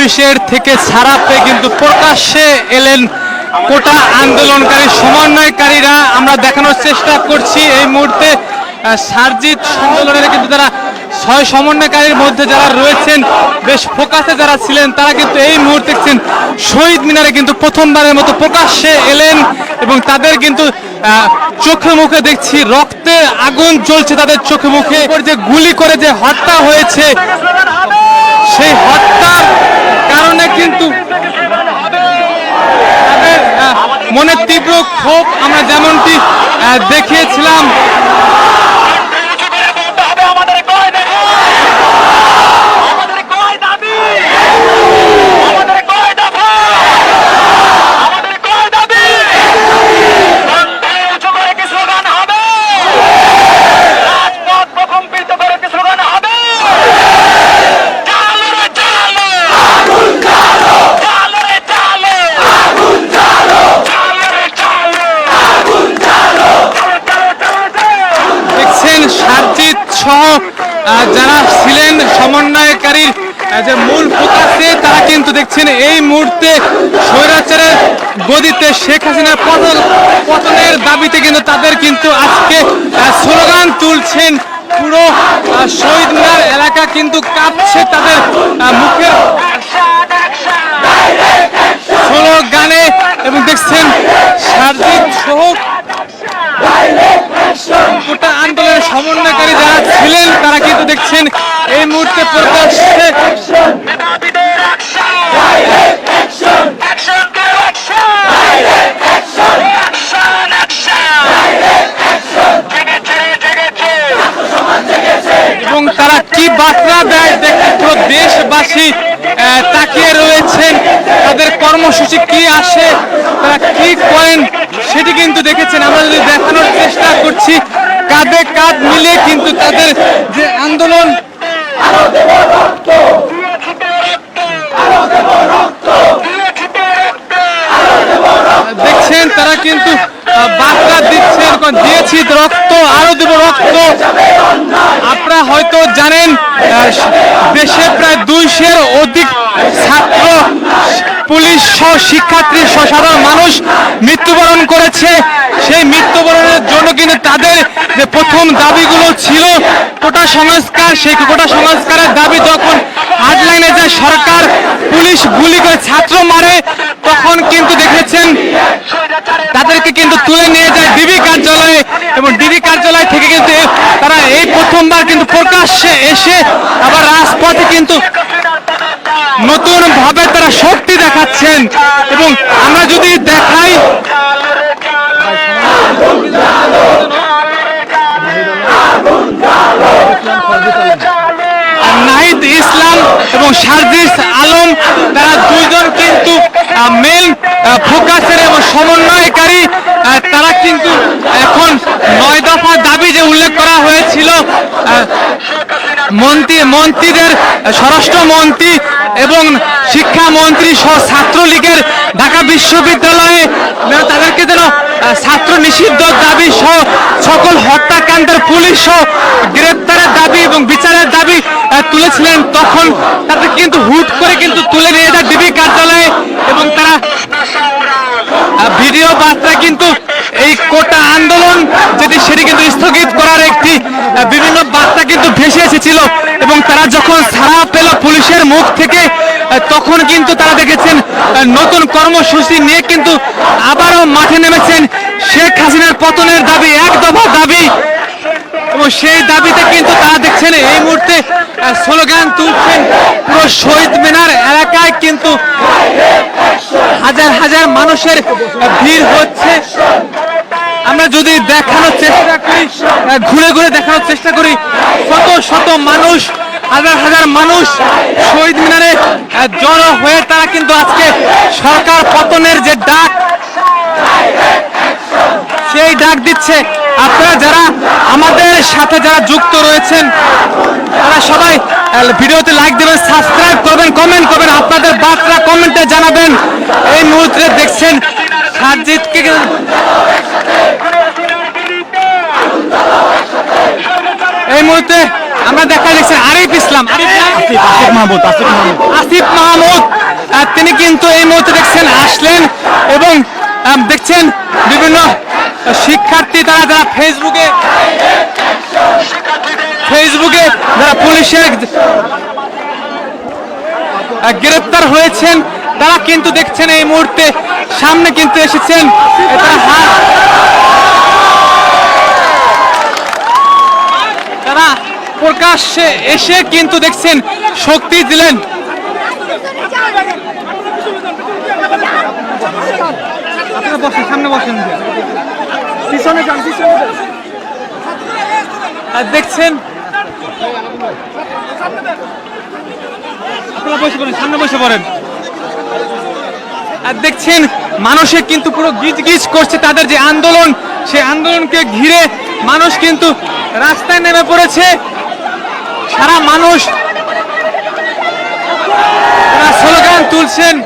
পুলিশের থেকে ছাড়া পেয়ে কিন্তু প্রকাশ্যে এলেন কোটা আন্দোলনকারী সমন্বয়কারীরা। আমরা দেখানোর চেষ্টা করছি এই মুহূর্তে সার্জিত আন্দোলনের কিন্তু যারা 6 সমন্বয়কারীর মধ্যে যারা রয়েছেন বেশ ফোকাসে যারা ছিলেন তারা কিন্তু এই মুহূর্তে শহীদ মিনারে কিন্তু প্রথমবারের মতো প্রকাশ্যে এলেন এবং তাদের কিন্তু চোখে মুখে দেখছি রক্তের আগুন জ্বলছে তাদের চোখে মুখে। যে গুলি করে যে হত্যা হয়েছে সেই হত্যার কারণে কিন্তু তাদের মনে তীব্র ক্ষোভ আমরা যেমনটি দেখিয়েছিলাম। সার্জিত সহ যারা ছিলেন সমন্বয়কারীর যে মূল ফোকাসে তারা কিন্তু দেখছেন এই মুহূর্তে স্বৈরাচারের গদিতে শেখ হাসিনার পতনের দাবিতে কিন্তু তাদের কিন্তু আজকে স্লোগান তুলছেন। পুরো শহীদ মিনার এলাকা কিন্তু কাঁপছে তাদের মুখের স্লোগানে এবং দেখছেন সার্জিত সহ কোটা আন্দোলনের সমন্বয়কারী যারা ছিলেন তারা কিন্তু দেখছেন এই মুহূর্তে প্রকাশ্যে এবং তারা কি বার্তা দেয় দেখতে পুরো দেশবাসী তাকিয়ে রয়েছেন। তাদের কর্মসূচি কি আসে, তারা কি করেন সেটি কিন্তু দেখেছেন। আমরা যদি দেখানোর চেষ্টা করছি কাঁধে কাঁধ মিলিয়ে কিন্তু তাদের যে আন্দোলন দেখছেন তারা কিন্তু বার্তা দিচ্ছেন দিয়েছি রক্ত আরো দেব রক্ত। আপনারা হয়তো জানেন দেশে প্রায় 200-এর অধিক ছাত্র পুলিশ সহ শিক্ষার্থী সহ সাধারণ মানুষ মৃত্যুবরণ করেছে। সেই মৃত্যুবরণের জন্য কিন্তু তাদের যে প্রথম দাবিগুলো ছিল কোটা সংস্কার, সেই কোটা সংস্কারের দাবি যখন হার্ডলাইনে যায় সরকার পুলিশ গুলি করে ছাত্র মারে তখন কিন্তু দেখেছেন তাদেরকে কিন্তু তুলে নিয়ে যায় ডিবি কার্যালয়ে এবং ডিবি কার্যালয় থেকে কিন্তু তারা এই প্রথমবার কিন্তু প্রকাশ্যে এসে আবার রাজপথে কিন্তু নতুন ভাবে তারা শক্তি দেখাচ্ছেন। এবং আমরা যদি দেখাই নাহিদ ইসলাম এবং সার্জিস আলম তারা দুইজন কিন্তু মেন ফোকাসের এবং সমন্বয়কারী। তারা কিন্তু এখন 9 দফা দাবি যে উল্লেখ করা হয়েছিল মন্ত্রীদের স্বরাষ্ট্রমন্ত্রী এবং শিক্ষামন্ত্রী সহ ছাত্রলীগের ঢাকা বিশ্ববিদ্যালয়ে তাদেরকে যেন ছাত্র নিষিদ্ধ দাবি সহ সকল হত্যাকাণ্ডের পুলিশ সহ গ্রেপ্তারের দাবি এবং বিচারের দাবি তুলেছিলেন। তখন তাদের কিন্তু হুট করে কিন্তু তুলে নিয়ে যায় ডিবি কার্যালয়ে এবং তারা ভিডিও বার্তা কিন্তু এই কোটা আন্দোলন যেটি সেটি কিন্তু স্থগিত করার একটি বিভিন্ন বার্তা কিন্তু ভেসে এসেছিল এবং তারা যখন ছাড়া পেল পুলিশের মুখ থেকে তখন কিন্তু তারা দেখেছেন নতুন কর্মসূচি নিয়ে কিন্তু আবারও মাঠে নেমেছেন। শেখ হাসিনার পতনের দাবি, 1 দফা দাবি এবং সেই দাবিতে কিন্তু তারা দেখছেন এই মুহূর্তে স্লোগান তুলছেন। পুরো শহীদ মিনার এলাকায় কিন্তু হাজার হাজার মানুষের ভিড় হচ্ছে। আমরা যদি দেখানোর চেষ্টা করি ঘুরে ঘুরে দেখানোর চেষ্টা করি শত শত মানুষ হাজার হাজার মানুষ শহীদ মিনারে জড়ো হয়ে তারা কিন্তু আজকে সরকার পতনের যে ডাক সেই ডাক দিচ্ছে। আপনারা যারা আমাদের সাথে যারা যুক্ত রয়েছেন তারা সবাই ভিডিওতে লাইক দেবেন, সাবস্ক্রাইব করবেন, কমেন্ট করবেন, আপনাদের বার্তা কমেন্টে জানাবেন। এই মুহূর্তে দেখছেন সার্জিতকে এই মুহূর্তে আমরা আমরা দেখা দেখছেন আরিফ ইসলাম, আসিফ মাহমুদ, তিনি কিন্তু এই মুহূর্তে দেখছেন আসলেন এবং দেখছেন বিভিন্ন শিক্ষার্থী তারা যারা ফেসবুকে যারা পুলিশের গ্রেপ্তার হয়েছেন তারা কিন্তু দেখছেন এই মুহূর্তে সামনে কিন্তু এসেছেন। তারা প্রকাশ্যে এসে কিন্তু দেখছেন শক্তি দিলেন। সামনে বসেন, দেখছেন সামনে বসে পড়েন। আর দেখছেন মানুষে কিন্তু পুরো গিজ গিজ করছে, তাদের যে আন্দোলন সেই আন্দোলনকে ঘিরে মানুষ কিন্তু রাস্তায় নেমে পড়েছে। সারা মানুষ তারা স্লোগান তুলছেন।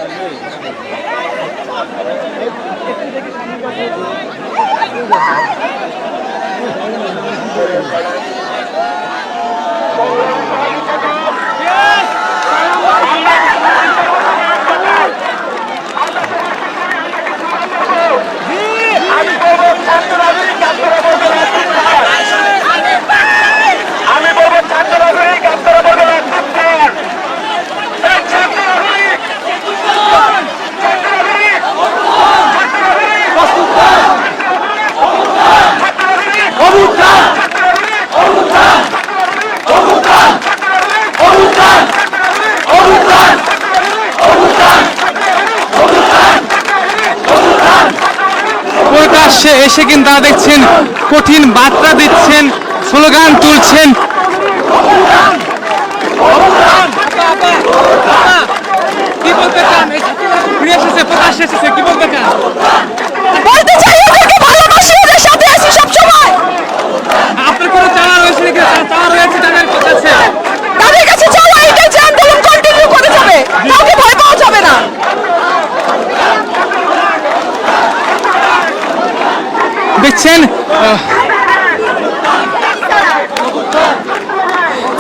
প্রকাশ্যে এসে কিন্তু তারা দেখছেন কঠিন বার্তা দিচ্ছেন, স্লোগান তুলছেন। কি বলতে চান? ফিরে এসেছে, প্রকাশ্যে এসেছে, কি বলতে চান? বলতে চাই ওদেরকে ভালোবাসি, ওদের সাথে আছি সব সময়। আপনার কোনো চাওয়া রয়েছে নাকি? চাওয়া রয়েছে তাদের কাছে? তাদের কাছে চাওয়া এটাই যে আন্দোলন কন্টিনিউ করে যাবে, কাউকে ভয় পাওয়া যাবে না। দেখছেন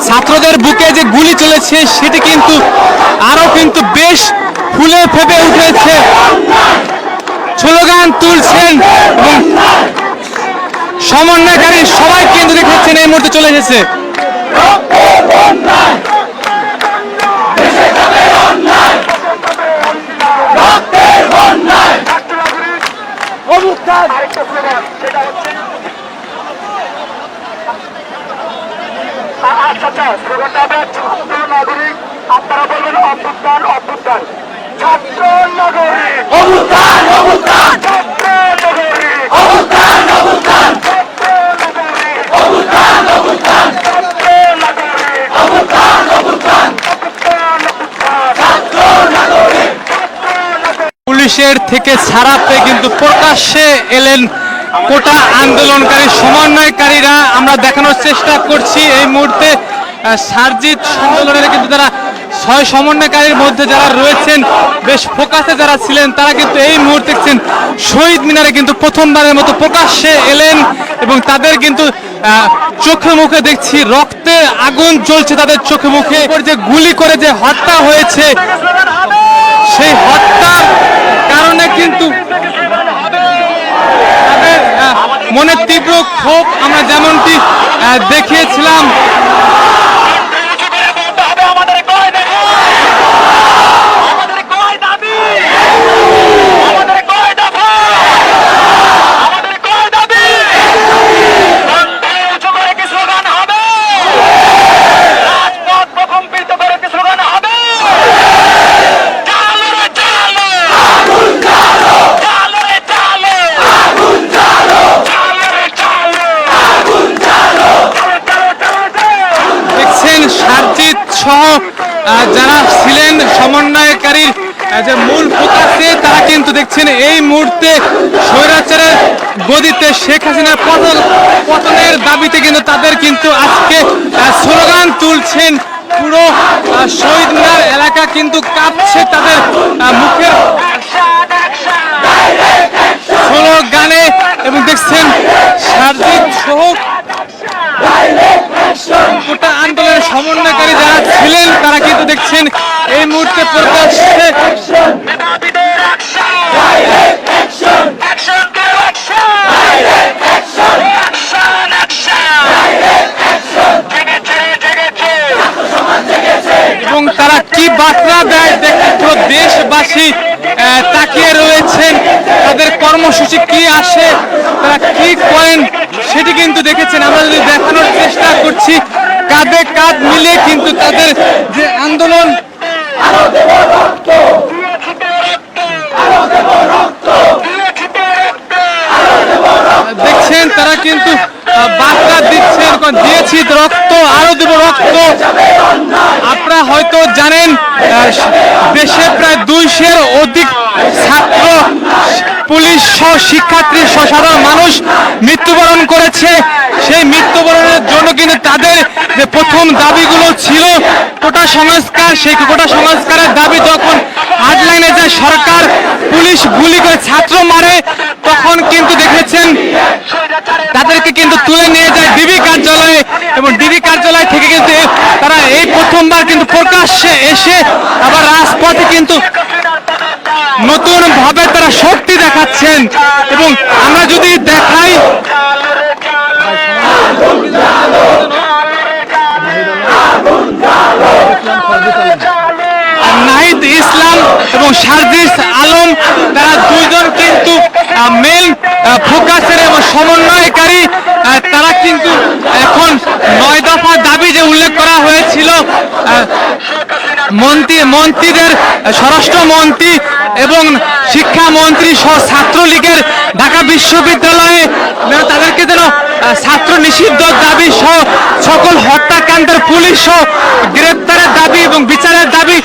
ছাত্রদের বুকে যে গুলি চলেছে সেটি কিন্তু আরো কিন্তু বেশ ফুলে ফেপে উঠেছে, স্লোগান তুলছেন এবং সমন্বয়কারী সবাই কিন্তু দেখাচ্ছেন এই মুহূর্তে চলে এসেছে। আপনারা বলবেন অভ্যুত্থান, অভ্যুত্থান, ছাত্র নাগরিক, অভ্যুত্থান, অভ্যুত্থান, ছাত্র নাগরিক, অভ্যুত্থান, অভ্যুত্থান, ছাত্র নাগরিক, অভ্যুত্থান, অভ্যুত্থান, ছাত্র নাগরিক, অভ্যুত্থান, অভ্যুত্থান, ছাত্র নাগরিক। পুলিশের থেকে ছাড়া পেয়ে কিন্তু প্রকাশ্যে এলেন কোটা আন্দোলনকারী সমন্বয়কারীরা। আমরা দেখানোর চেষ্টা করছি এই মুহূর্তে সার্জিত আন্দোলনের কিন্তু যারা 6 সমন্বয়কারীর মধ্যে যারা রয়েছেন বেশ ফোকাসে যারা ছিলেন তারা কিন্তু এই মুহূর্তে দেখছেন শহীদ মিনারে কিন্তু প্রথমবারের মতো প্রকাশ্যে এলেন এবং তাদের কিন্তু চোখে মুখে দেখছি রক্তের আগুন জ্বলছে তাদের চোখে মুখে। যে গুলি করে যে হত্যা হয়েছে সেই হত্যার কারণে কিন্তু তাদের মনের তীব্র ক্ষোভ আমরা যেমনটি দেখিয়েছিলাম। যারা ছিলেন সমন্বয়কারীর যে মূল ফোকাসে তারা কিন্তু দেখছেন এই মুহূর্তে স্বৈরাচারের গদিতে শেখ হাসিনার পতনের দাবিতে কিন্তু তাদের কিন্তু আজকে স্লোগান তুলছেন। পুরো শহীদ মিনার এলাকা কিন্তু কাঁপছে তাদের মুখের স্লোগানে এবং দেখছেন সার্জিক সহ গোটা আন্দোলনের সমন্বয়কারী যারা ছিলেন তারা কিন্তু দেখছেন এই মুহূর্তে প্রকাশ্যে নেতাবিদের অ্যাকশন অ্যাকশন এবং তারা কি বার্তা দেয় দেখতে পুরো দেশবাসী তাকিয়ে রয়েছেন। তাদের কর্মসূচি কি আসে, তারা কি করেন সেটি কিন্তু দেখেছেন। আমরা যদি দেখানোর চেষ্টা করছি কাঁধে কাঁধ মিলে কিন্তু তাদের যে আন্দোলন, দেখছেন তারা কিন্তু বার্তা দিচ্ছেন, দিয়েছি রক্ত আরো দেব রক্ত। আপনারা হয়তো জানেন দেশে প্রায় 200-এর অধিক ছাত্র, পুলিশ সহ শিক্ষার্থী সহ সাধারণ মানুষ মৃত্যুবরণ করেছে। সেই মৃত্যুবরণের জন্য কিন্তু তাদের যে প্রথম দাবিগুলো ছিল কোটা সংস্কার, সেই কোটা সংস্কারের দাবি যখন হার্ডলাইনে যায় সরকার পুলিশ গুলি করে ছাত্র মারে, তখন কিন্তু দেখেছেন তাদেরকে কিন্তু তুলে নিয়ে যায় ডিবি কার্যালয়ে, এবং ডিবি কার্যালয় থেকে কিন্তু তারা এই প্রথমবার কিন্তু প্রকাশ্যে এসে আবার রাজপথে কিন্তু নতুন ভাবে তারা শক্তি দেখাচ্ছেন। এবং আমরা যদি দেখাই নাহিদ ইসলাম এবং সার্জিস আলম, তারা দুইজন কিন্তু মেন ফোকাসের এবং সমন্বয়কারী। তারা কিন্তু এখন 9 দফা দাবি যে উল্লেখ করা হয়েছিল মন্ত্রীদের, স্বরাষ্ট্রমন্ত্রী এবং শিক্ষামন্ত্রী সহ ছাত্রলীগের ঢাকা বিশ্ববিদ্যালয়ে তাদেরকে যেন ছাত্র নিষিদ্ধ দাবি সহ সকল হত্যাকাণ্ডের পুলিশ সহ গ্রেপ্তারের দাবি এবং বিচারের দাবি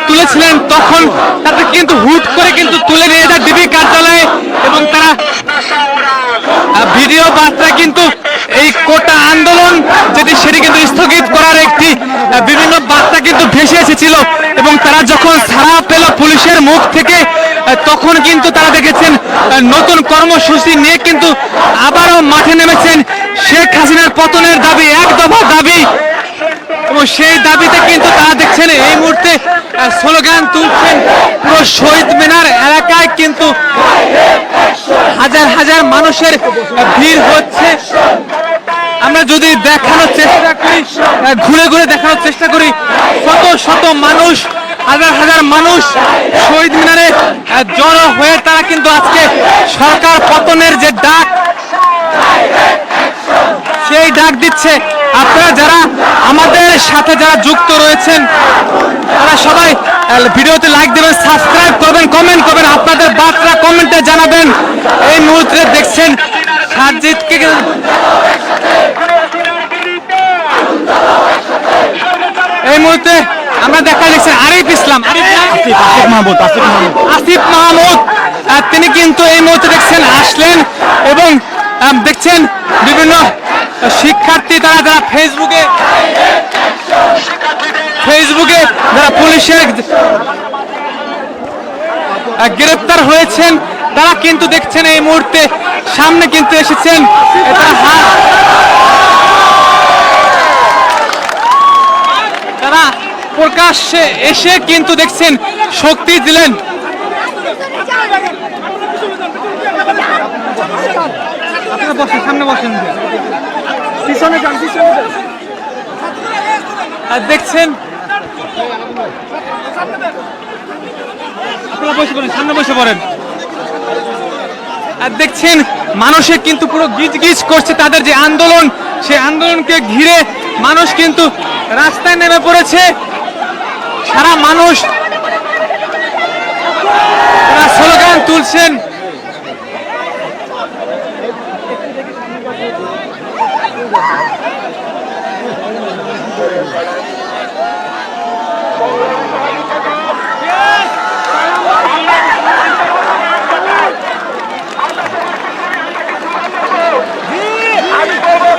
তুলেছিলেন, তখন তাদের কিন্তু হুট করে কিন্তু তুলে নিয়ে যায় ডিবি কার্যালয়ে। এবং তারা ভিডিও বার্তা কিন্তু এই কোটা আন্দোলন যেটি সেটি কিন্তু স্থগিত করার একটি বিভিন্ন বার্তা কিন্তু ভেসে এসেছিল। এবং তারা যখন ছাড়া পেল পুলিশের মুখ থেকে, তখন কিন্তু তারা দেখেছেন নতুন কর্মসূচি নিয়ে কিন্তু আবারও মাঠে নেমেছেন। শেখ হাসিনার পতনের দাবি, 1 দফা দাবি, এবং সেই দাবিতে কিন্তু তারা দেখছেন এই মুহূর্তে স্লোগান তুলছেন। পুরো শহীদ মিনার এলাকায় কিন্তু হাজার হাজার মানুষের ভিড় হচ্ছে। আমরা যদি দেখানোর চেষ্টা করি, ঘুরে ঘুরে দেখানোর চেষ্টা করি, শত শত মানুষ, হাজার হাজার মানুষ শহীদ মিনারে জড়ো হয়ে তারা কিন্তু আজকে সরকার পতনের যে ডাক, সেই ডাক দিচ্ছে। আপনারা যারা আমাদের সাথে যারা যুক্ত রয়েছেন তারা সবাই ভিডিওতে লাইক দেবেন, সাবস্ক্রাইব করবেন, কমেন্ট করবেন, আপনাদের বার্তা কমেন্টে জানাবেন। এই মুহূর্তে দেখছেন সাজিদকে এই মুহূর্তে আমরা দেখা যাচ্ছে আরিফ ইসলাম, আসিফ মাহমুদ, তিনি কিন্তু এই মুহূর্তে দেখছেন আসলেন। এবং দেখছেন বিভিন্ন শিক্ষার্থী তারা যারা ফেসবুকে যারা পুলিশের গ্রেপ্তার হয়েছেন, তারা কিন্তু দেখছেন এই মুহূর্তে সামনে কিন্তু এসেছেন। তারা প্রকাশ্যে এসে কিন্তু দেখছেন শক্তি দিলেন। সামনে বসেন, পিছনে যান, দেখছেন আপনারা বসে পড়েন, সামনে বসে পড়েন। আর দেখছেন মানুষে কিন্তু পুরো গিজ গিজ করছে। তাদের যে আন্দোলন, সেই আন্দোলনকে ঘিরে মানুষ কিন্তু রাস্তায় নেমে পড়েছে। সারা মানুষ তারা স্লোগান তুলছেন। আমি বলবো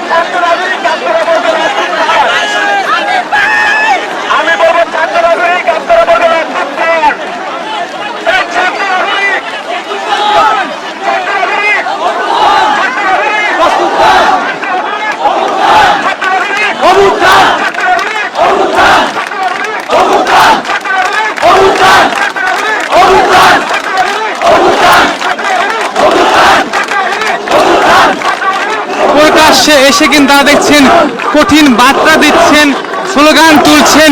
ছাত্র নাগরিক, আপনারা বলবেন এসে কিন্তু তারা দেখছেন কঠিন বার্তা দিচ্ছেন, স্লোগান তুলছেন।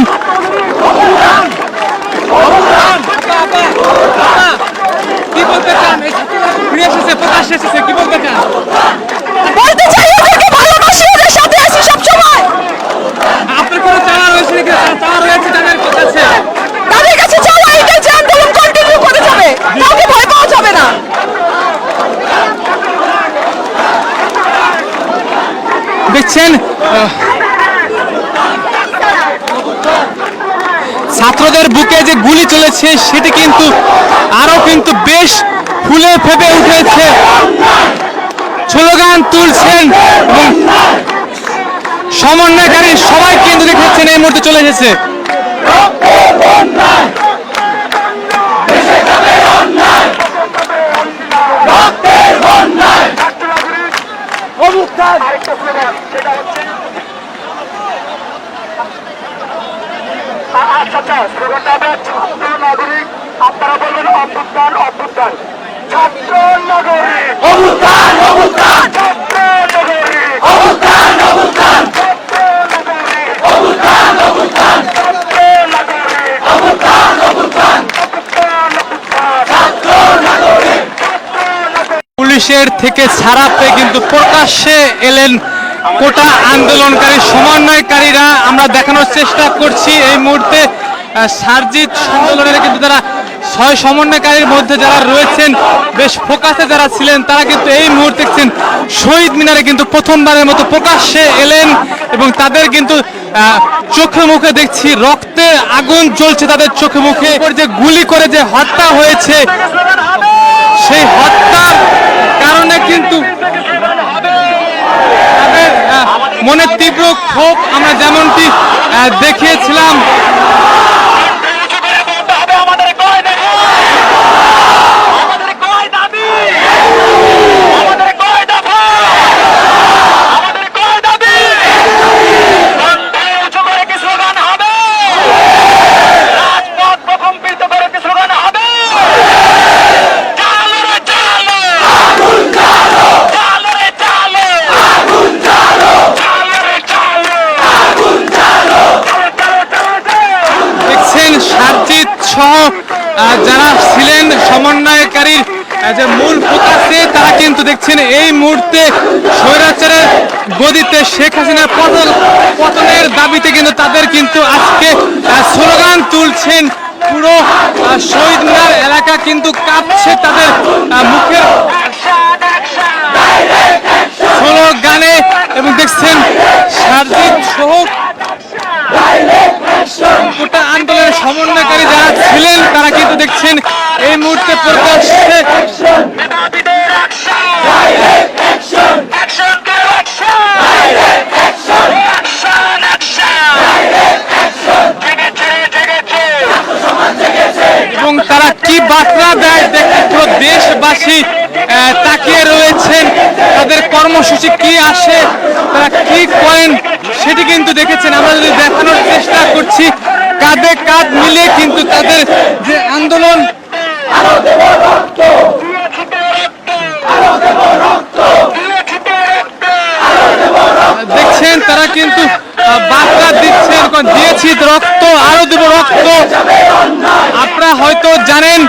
কি বলতে চান? ফিরে এসেছে, প্রকাশ এসেছে, কি বলতে চান? বলতে চাই ওদেরকে ভালোবাসি, ওদের সাথে আছি সবসময়। আপনার কোনো চাওয়া রয়েছে নাকি? চাওয়া রয়েছে তাদের কাছে? তাদের কাছে চাওয়া এটাই যে আন্দোলন কন্টিনিউ করে যাবে, কাউকে ভয় পাওয়া যাবে না। দেখছেন ছাত্রদের বুকে যে গুলি চলেছে সেটি কিন্তু আরো কিন্তু বেশ ফুলে ফেপে উঠেছে, স্লোগান তুলছেন এবং সমন্বয়কারী সবাই কিন্তু দেখেছেন এই মুহূর্তে চলে এসেছে। নাগরিক আপনারা বলবেন অভ্যুত্থান, অভ্যুত্থান, ছাত্র নাগরিক, অভ্যুত্থান, অভ্যুত্থান, ছাত্র নাগরিক, অভ্যুত্থান, অভ্যুত্থান, ছাত্র নাগরিক, অভ্যুত্থান, অভ্যুত্থান, ছাত্র নাগরিক, অভ্যুত্থান, অভ্যুত্থান, ছাত্র নাগরিক, ছাত্র নাগরিক। পুলিশের থেকে ছাড়া পেয়ে কিন্তু প্রকাশ্যে এলেন কোটা আন্দোলনকারী সমন্বয়কারীরা। আমরা দেখানোর চেষ্টা করছি এই মুহূর্তে সার্জিত আন্দোলনের কিন্তু যারা 6 সমন্বয়কারীর মধ্যে যারা রয়েছেন, বেশ ফোকাসে যারা ছিলেন, তারা কিন্তু এই মুহূর্তে দেখছেন শহীদ মিনারে কিন্তু প্রথমবারের মতো প্রকাশ্যে এলেন এবং তাদের কিন্তু চোখে মুখে দেখছি রক্তের আগুন জ্বলছে তাদের চোখে মুখে। যে গুলি করে যে হত্যা হয়েছে সেই হত্যার কারণে কিন্তু তাদের মনে তীব্র ক্ষোভ আমরা যেমনটি দেখিয়েছিলাম। সার্জিত সহ যারা ছিলেন সমন্বয়কারীর যে মূল ফোকাসে, তারা কিন্তু দেখছেন এই মুহূর্তে স্বৈরাচারের গদিতে শেখ হাসিনার পতনের দাবিতে কিন্তু তাদের কিন্তু আজকে স্লোগান তুলছেন। পুরো শহীদ মিনার এলাকা কিন্তু কাঁপছে তাদের মুখের স্লোগানে এবং দেখছেন সার্জিত সহ কোটা আন্দোলনের সমন্বয়কারী যারা ছিলেন তারা কিন্তু দেখছেন এই মুহূর্তে প্রকাশ্যে এবং তারা কি বার্তা দেয় দেখতে পুরো দেশবাসী তাকিয়ে রয়েছেন। তাদের কর্মসূচি কি আসে, তারা কি করেন সেটি কিন্তু দেখেছেন। আমরা যদি দেখানোর চেষ্টা করছি কাঁধে কাঁধ মিলিয়ে কিন্তু তাদের যে আন্দোলন, দেখছেন তারা কিন্তু বার্তা দিচ্ছেন, দিয়েছি রক্ত, আরো দেব রক্ত। আপনারা হয়তো জানেন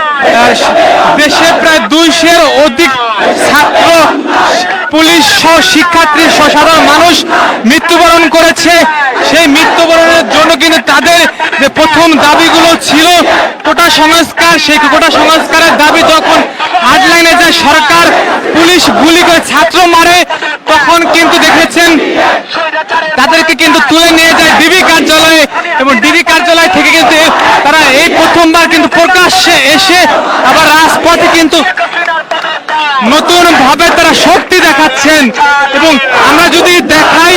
দেশে প্রায় 200-এর অধিক ছাত্র, পুলিশ সহ শিক্ষার্থী সহ সাধারণ মানুষ মৃত্যুবরণ করেছে। সেই মৃত্যুবরণের জন্য কিন্তু তাদের যে প্রথম দাবিগুলো ছিল কোটা সংস্কার, সেই কোটা সংস্কারের দাবি যখন হার্ডলাইনে যায় সরকার, পুলিশ গুলি করে ছাত্র মারে, তখন কিন্তু দেখেছেন তাদেরকে কিন্তু তুলে নিয়ে যায় ডিবি কার্যালয়ে এবং ডিবি কার্যালয় থেকে কিন্তু তারা এই প্রথমবার কিন্তু প্রকাশ্যে এসে আবার রাজপথে কিন্তু নতুন ভাবে তারা শক্তি দেখাচ্ছেন। এবং আমরা যদি দেখাই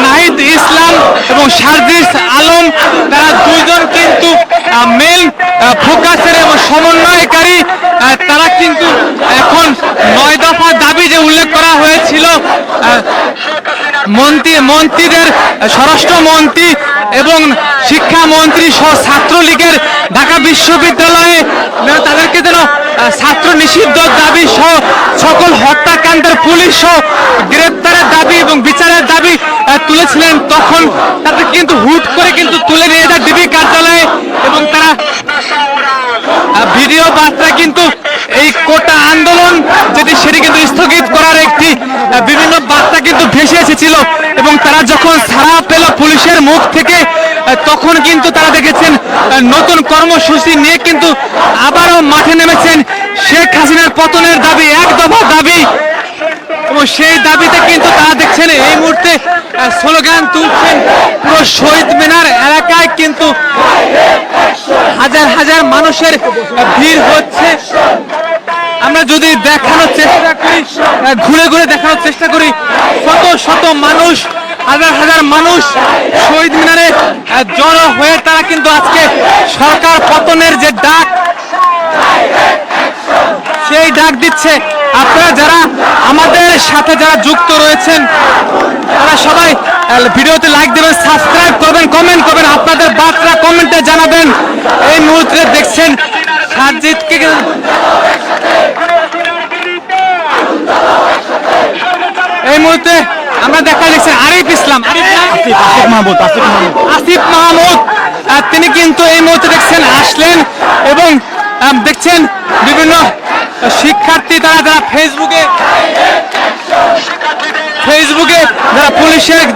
নাহিদ ইসলাম এবং সার্জিস আলম, তারা দুইজন কিন্তু মেল ফোকাসের এবং সমন্বয়কারী। তারা কিন্তু এখন 9 দফা দাবি যে উল্লেখ করা হয়েছিল মন্ত্রীদের স্বরাষ্ট্রমন্ত্রী এবং শিক্ষামন্ত্রী সহ ছাত্রলীগের ঢাকা বিশ্ববিদ্যালয়ে তাদেরকে যেন ছাত্র নিষিদ্ধ দাবি সহ সকল হত্যাকাণ্ডের পুলিশ সহ গ্রেপ্তারের দাবি এবং বিচারের দাবি তুলেছিলেন, তখন তাদের কিন্তু হুট করে কিন্তু তুলে নিয়ে যায় ডিবি কার্যালয়ে এবং তারা ভিডিও বার্তা কিন্তু এই কোটা আন্দোলন সেটি কিন্তু স্থগিত করার একটি বিভিন্ন বার্তা কিন্তু ভেসে এসেছিল এবং তারা যখন ছাড়া পেল পুলিশের মুখ থেকে তখন কিন্তু তারা দেখেছেন নতুন কর্মসূচি নিয়ে কিন্তু আবারও মাঠে নেমেছেন। শেখ হাসিনার পতনের দাবি, এক দফা দাবি, এবং সেই দাবিতে কিন্তু তারা দেখছেন এই মুহূর্তে স্লোগান তুলছেন। পুরো শহীদ মিনার এলাকায় কিন্তু হাজার হাজার মানুষের ভিড় হচ্ছে। আমরা যদি দেখানোর চেষ্টা করি, ঘুরে ঘুরে দেখানোর চেষ্টা করি, শত শত মানুষ, হাজার হাজার মানুষ শহীদ মিনারে জড়ো হয়ে তারা কিন্তু আজকে সরকার পতনের যে ডাক, সেই ডাক দিচ্ছে। আপনারা যারা আমাদের সাথে যারা যুক্ত রয়েছেন তারা সবাই ভিডিওতে লাইক দেবেন, সাবস্ক্রাইব করবেন, কমেন্ট করবেন, আপনাদের বার্তা কমেন্টে জানাবেন। এই মুহূর্তে দেখছেন সাজিদকে এই মুহূর্তে আমরা দেখা দেখছি আরিফ ইসলাম, আসিফ মাহমুদ, তিনি কিন্তু এই মুহূর্তে দেখছেন আসলেন এবং দেখছেন বিভিন্ন শিক্ষার্থী তারা যারা ফেসবুকে যারা পুলিশের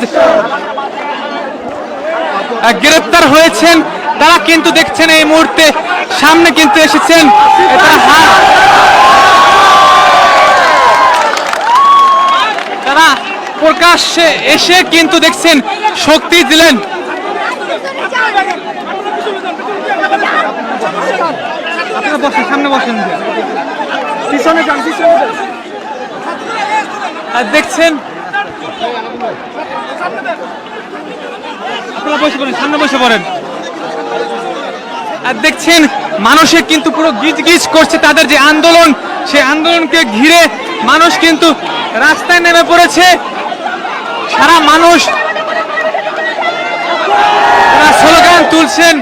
গ্রেপ্তার হয়েছেন তারা কিন্তু দেখছেন এই মুহূর্তে সামনে কিন্তু এসেছেন। তারা প্রকাশ্যে এসে কিন্তু দেখছেন শক্তি দিলেন। আপনারা বসেন, সামনে বসেন, পিছনে যান, পিছনে যান। আর দেখছেন আপনারা বসে পড়েন, সামনে বসে পড়েন। আর দেখছেন মানুষে কিন্তু পুরো গিজ গিজ করছে, তাদের যে আন্দোলন সেই আন্দোলনকে ঘিরে মানুষ কিন্তু রাস্তায় নেমে পড়েছে। সারা মানুষ তারা স্লোগান তুলছেন।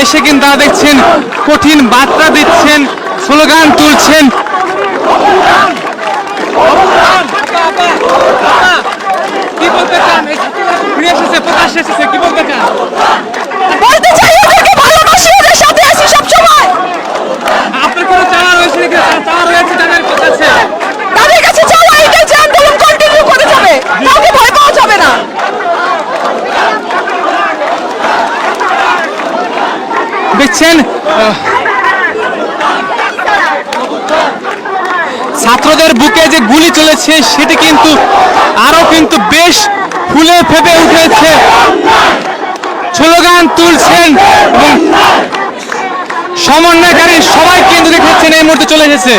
এসে কিন্তু তারা দেখছেন কঠিন বার্তা দিচ্ছেন, স্লোগান তুলছেন। কি বলতে চান? ফিরে এসেছে, প্রকাশ্যে এসেছে, কি বলতে চান? বলতে চাই ওদেরকে ভালোবাসি, ওদের সাথে আছি সব সময়। আপনার কোনো চাওয়া রয়েছে নাকি? চাওয়া রয়েছে তাদের কাছে? তাদের কাছে চাওয়া এটাই যে আন্দোলন কন্টিনিউ করে যাবে, কাউকে ভয় পাওয়া যাবে না। দেখছেন ছাত্রদের বুকে যে গুলি চলেছে সেটি কিন্তু আরো কিন্তু বেশ ফুলে ফেপে উঠেছে, স্লোগান তুলছেন এবং সমন্বয়কারী সবাই কিন্তু দেখেছেন এই মুহূর্তে চলে এসেছে।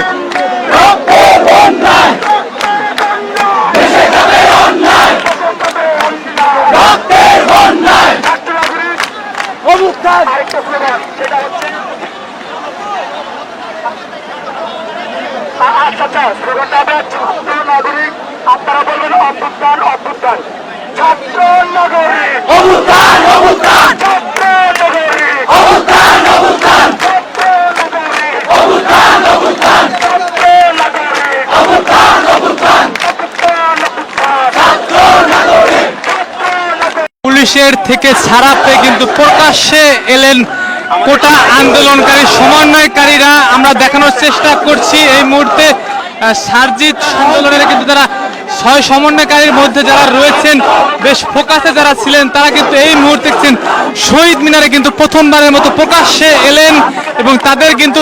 আপনারা বলবেন অভ্যুত্থান, অভ্যুত্থান, ছাত্র নগরী, অভ্যুত্থান, অভ্যুত্থান, ছাত্র নগরী, অভ্যুত্থান, অভ্যুত্থান, ছাত্র নগরী, অভ্যুত্থান, অভ্যুত্থান, ছাত্র নগরী, অভ্যুত্থান, অভ্যুত্থান, ছাত্র নগরী, ছাত্র নগরী। পুলিশের থেকে ছাড়া পেয়ে কিন্তু প্রকাশ্যে এলেন কোটা আন্দোলনকারী সমন্বয়কারীরা। আমরা দেখানোর চেষ্টা করছি এই মুহূর্তে সারজিৎ আন্দোলনের কিন্তু যারা সমন্বয়কারীর মধ্যে যারা রয়েছেন, বেশ ফোকাসে যারা ছিলেন, তারা কিন্তু এই মুহূর্তে দেখছেন শহীদ মিনারে কিন্তু প্রথমবারের মতো প্রকাশ্যে এলেন এবং তাদের কিন্তু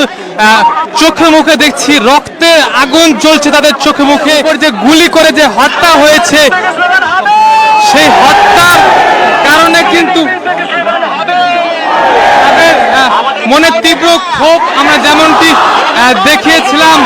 চোখে মুখে দেখছি রক্তের আগুন জ্বলছে তাদের চোখে মুখে। যে গুলি করে যে হত্যা হয়েছে, সেই হত্যার কারণে কিন্তু তাদের মনে তীব্র ক্ষোভ আমরা যেমনটি দেখিয়েছিলাম।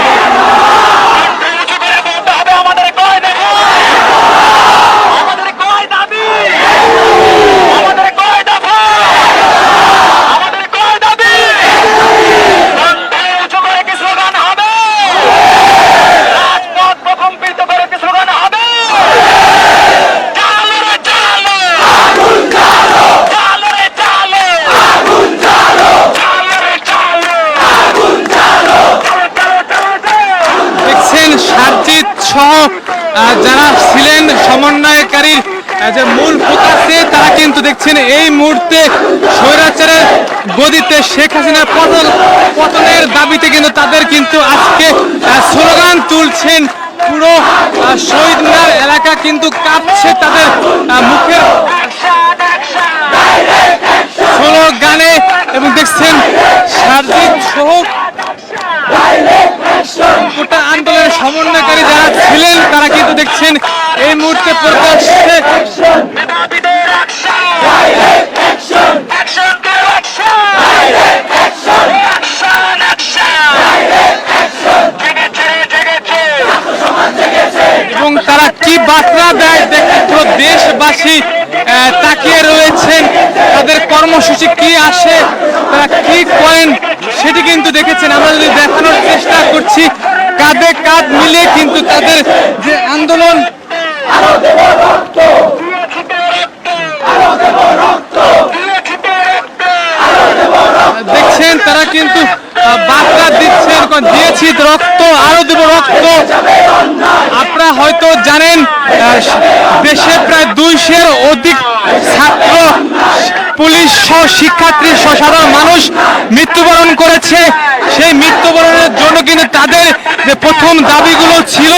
সারজিৎ সহ যারা ছিলেন সমন্বয়কারীর যে মূল ফোকাসে, তারা কিন্তু দেখছেন এই মুহূর্তে স্বৈরাচারের গদিতে শেখ হাসিনার পতনের দাবিতে কিন্তু তাদের কিন্তু আজকে স্লোগান তুলছেন। পুরো শহীদ মিনার এলাকা কিন্তু কাঁপছে তাদের মুখের স্লোগানে এবং দেখছেন সারজিৎ সহ গোটা আন্দোলনের সমন্বয়কারী যারা ছিলেন তারা কিন্তু দেখছেন এই মুহূর্তে প্রকাশ্যে এবং তারা কি বার্তা দেয় দেখতে পুরো দেশবাসী তাকিয়ে রয়েছেন। তাদের কর্মসূচি কি আসে, তারা কি করেন সেটি কিন্তু দেখেছেন। আমরা যদি দেখানোর চেষ্টা করছি, কাঁধে কাঁধ মিলিয়ে কিন্তু তাদের যে আন্দোলন, দেখছেন তারা কিন্তু বার্তা দিচ্ছেন, দিয়েছি রক্ত আরো দেব রক্ত। আপনারা হয়তো জানেন দেশে প্রায় 200-এর অধিক ছাত্র, পুলিশ সহ শিক্ষার্থী সহ সাধারণ মানুষ মৃত্যুবরণ করেছে। সেই মৃত্যুবরণের জন্য কিন্তু তাদের যে প্রথম দাবিগুলো ছিল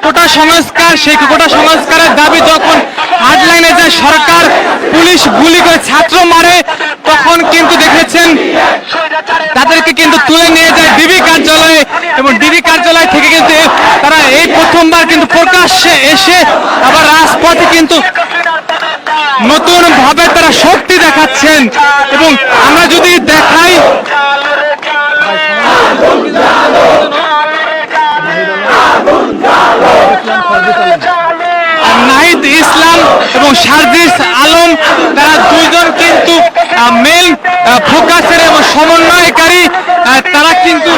কোটা সংস্কার, সেই কোটা সংস্কারের দাবি যখন হার্ডলাইনে যায় সরকার, পুলিশ গুলি করে ছাত্র মারে, তখন কিন্তু দেখেছেন তাদেরকে কিন্তু তুলে নিয়ে যায় ডিবি কার্যালয়ে এবং ডিবি কার্যালয় থেকে কিন্তু তারা এই প্রথমবার কিন্তু প্রকাশ্যে এসে আবার রাজপথে কিন্তু নতুন ভাবে তারা শক্তি দেখাচ্ছেন। এবং আমরা যদি দেখাই নাহিদ ইসলাম এবং সারজিৎ আলম, তারা দুইজন কিন্তু মেইন ফোকাসের এবং সমন্বয়কারী। তারা কিন্তু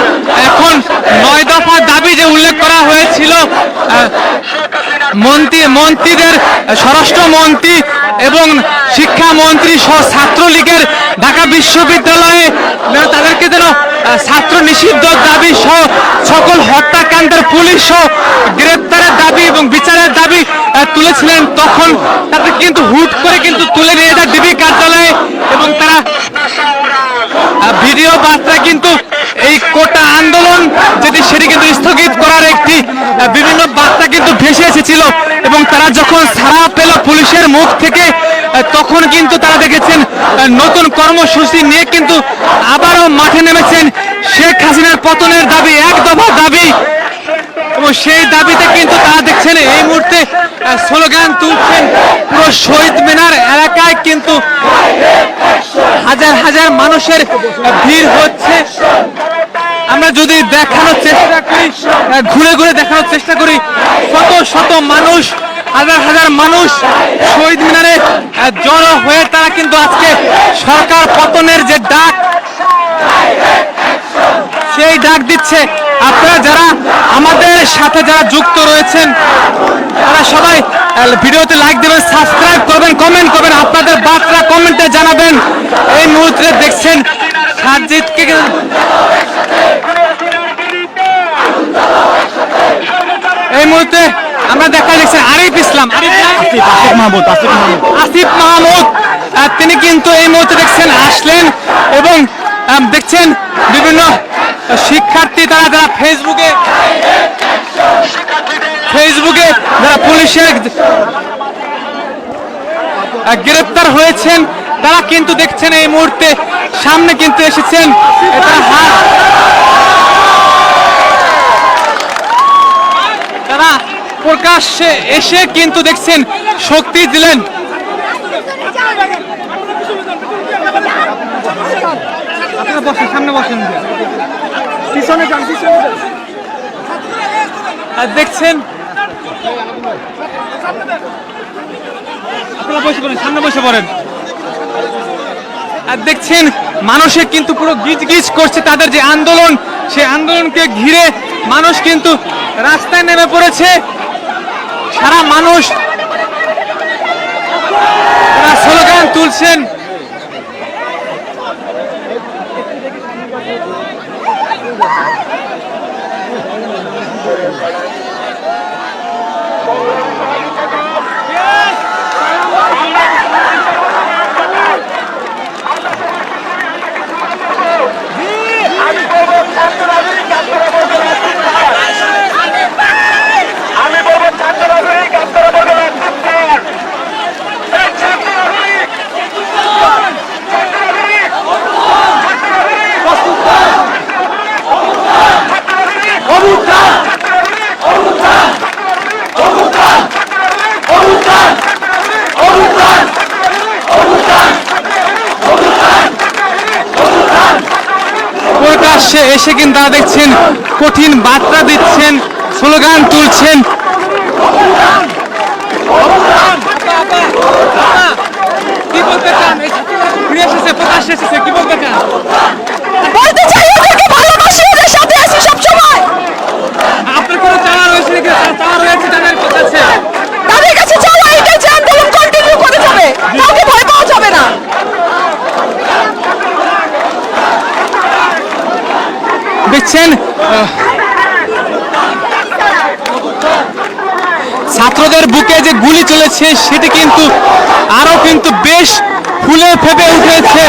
এখন 9 দফা দাবি যে উল্লেখ করা হয়েছিল মন্ত্রীদের, স্বরাষ্ট্রমন্ত্রী এবং শিক্ষামন্ত্রী সহ ছাত্রলীগের ঢাকা বিশ্ববিদ্যালয়ে তাদেরকে যেন ছাত্র নিষিদ্ধ দাবি সহ সকল হত্যাকাণ্ডের পুলিশ সহ গ্রেপ্তারের দাবি এবং বিচারের দাবি তুলেছিলেন। তখন তাদের কিন্তু হুট করে কিন্তু তুলে নিয়ে যায় ডিবি কার্যালয়ে এবং তারা ভিডিও বার্তা কিন্তু এই কোটা আন্দোলন যেটি সেটি কিন্তু স্থগিত করার একটি বিভিন্ন বার্তা কিন্তু ভেসে এসেছিল। এবং তারা যখন ছাড়া পেল পুলিশের মুখ থেকে, তখন কিন্তু তারা দেখেছেন নতুন কর্মসূচি নিয়ে কিন্তু আবারও মাঠে নেমেছেন। শেখ হাসিনার পতনের দাবি, 1 দফা দাবি, এবং সেই দাবিতে কিন্তু তারা দেখছেন এই মুহূর্তে স্লোগান তুলছেন। পুরো শহীদ মিনার এলাকায় কিন্তু হাজার হাজার মানুষের ভিড় হচ্ছে। আমরা যদি দেখানোর চেষ্টা করি, ঘুরে ঘুরে দেখানোর চেষ্টা করি, শত শত মানুষ, হাজার হাজার মানুষ শহীদ মিনারে জড়ো হয়ে তারা কিন্তু আজকে সরকার পতনের যে ডাক, সেই ডাক দিচ্ছে। আপনারা যারা আমাদের সাথে যারা যুক্ত রয়েছেন, তারা সবাই ভিডিওতে লাইক দেবেন, সাবস্ক্রাইব করবেন, কমেন্ট করবেন, আপনাদের বার্তা কমেন্টে জানাবেন। এই মুহূর্তে দেখছেন সারজিৎকে এই মুহূর্তে আমরা দেখা যাচ্ছে আরিফ ইসলাম, আসিফ মাহমুদ, তিনি কিন্তু এই মুহূর্তে দেখছেন আসলেন এবং দেখছেন বিভিন্ন শিক্ষার্থী তারা যারা ফেসবুকে ফেসবুকে যারা পুলিশের গ্রেপ্তার হয়েছেন তারা কিন্তু দেখছেন এই মুহূর্তে সামনে কিন্তু এসেছেন। তারা প্রকাশ্যে এসে কিন্তু দেখছেন শক্তি দিলেন। আপনারা বসেন, সামনে বসেন, পিছনে যান, পিছনে যান। আর দেখছেন আপনারা বসে পড়েন, সামনে বসে পড়েন। আর দেখছেন মানুষে কিন্তু পুরো গিজ গিজ করছে, তাদের যে আন্দোলন সেই আন্দোলনকে ঘিরে মানুষ কিন্তু রাস্তায় নেমে পড়েছে। সারা মানুষ তারা স্লোগান তুলছেন। আমি বলবো ছাত্র নাগরিক আপনারা বলবেন প্রকাশ্যে এসে কিন্তু তারা দেখছেন কঠিন বার্তা দিচ্ছেন, স্লোগান তুলছেন। কি বলতে চান? ফিরে এসেছে, প্রকাশ্যে এসেছে, কি বলতে চান? বলতে চাই ওদেরকে ভালোবাসি, ওদের সাথে আছি সবসময়। আপনার কোনো চাওয়া রয়েছে নাকি? চাওয়া রয়েছে তাদের কাছে? তাদের কাছে চাওয়া এটাই যে আন্দোলন কন্টিনিউ করে যাবে, কাউকে ভয় পাওয়া যাবে না। দেখছেন ছাত্রদের বুকে যে গুলি চলেছে সেটি কিন্তু আরো কিন্তু বেশ ফুলে ফেপে উঠেছে,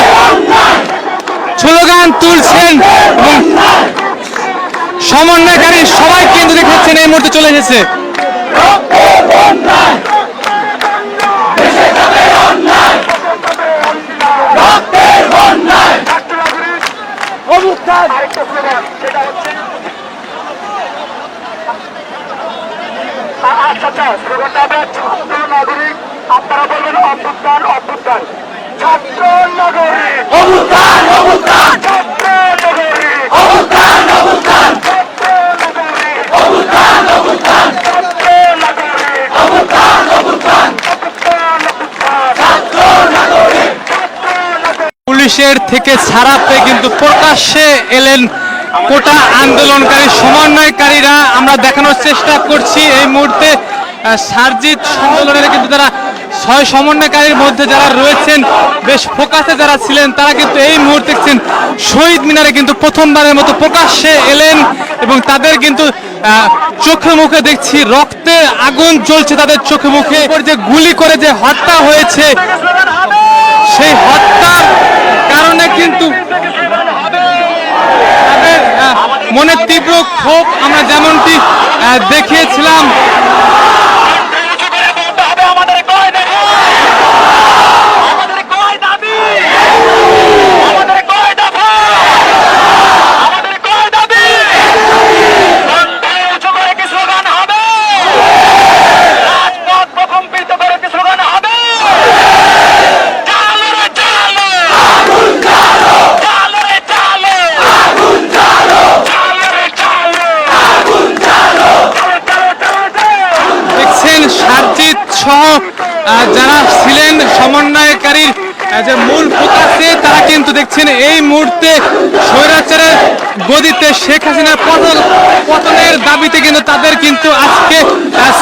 স্লোগান তুলছেন এবং সমন্বয়কারী সবাই কিন্তু দেখাচ্ছেন এই মুহূর্তে চলে এসেছে। আরেকটা স্লোগান, সেটা হচ্ছে আচ্ছা স্লোগানটা হবে ছাত্র নাগরিক আপনারা বলবেন অভ্যুত্থান অভ্যুত্থান। ছাত্র নাগরিক অভ্যুত্থান অভ্যুত্থান, ছাত্র নাগরিক অভ্যুত্থান অভ্যুত্থান, ছাত্র নাগরিক অভ্যুত্থান অভ্যুত্থান, ছাত্র নাগরিক অভ্যুত্থান অভ্যুত্থান, ছাত্র নাগরিক। পুলিশের থেকে ছাড়া পেয়ে কিন্তু প্রকাশ্যে এলেন কোটা আন্দোলনকারী সমন্বয়কারীরা। আমরা দেখানোর চেষ্টা করছি এই মুহূর্তে সার্জিত আন্দোলনের কিন্তু তারা 6 সমন্বয়কারীর মধ্যে যারা রয়েছেন বেশ ফোকাসে যারা ছিলেন তারা কিন্তু এই মুহূর্তে দেখছেন শহীদ মিনারে কিন্তু প্রথমবারের মতো প্রকাশ্যে এলেন এবং তাদের কিন্তু চোখে মুখে দেখছি রক্তের আগুন জ্বলছে তাদের চোখে মুখে। যে গুলি করে যে হত্যা হয়েছে সেই হত্যার কারণে কিন্তু তাদের মনে তীব্র ক্ষোভ আমরা যেমনটি দেখিয়েছিলাম। সার্জিত সহ যারা ছিলেন সমন্বয়কারীর যে মূল ফোকাসে তারা কিন্তু দেখছেন এই মুহূর্তে স্বৈরাচারের গদিতে শেখ হাসিনার পতনের দাবিতে কিন্তু তাদের কিন্তু আজকে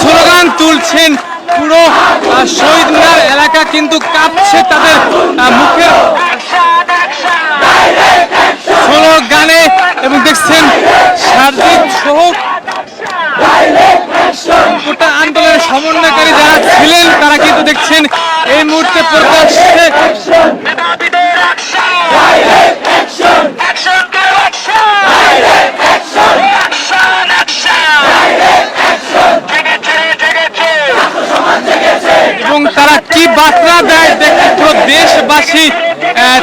স্লোগান তুলছেন। পুরো শহীদ মিনার এলাকা কিন্তু কাঁপছে তাদের মুখের স্লোগানে এবং দেখছেন সার্জিত সহ কোটা আন্দোলনের সমন্বয়কারী যারা ছিলেন তারা কিন্তু দেখছেন এই মুহূর্তে প্রকাশ্যে কি বার্তা দেয় দেখে পুরো দেশবাসী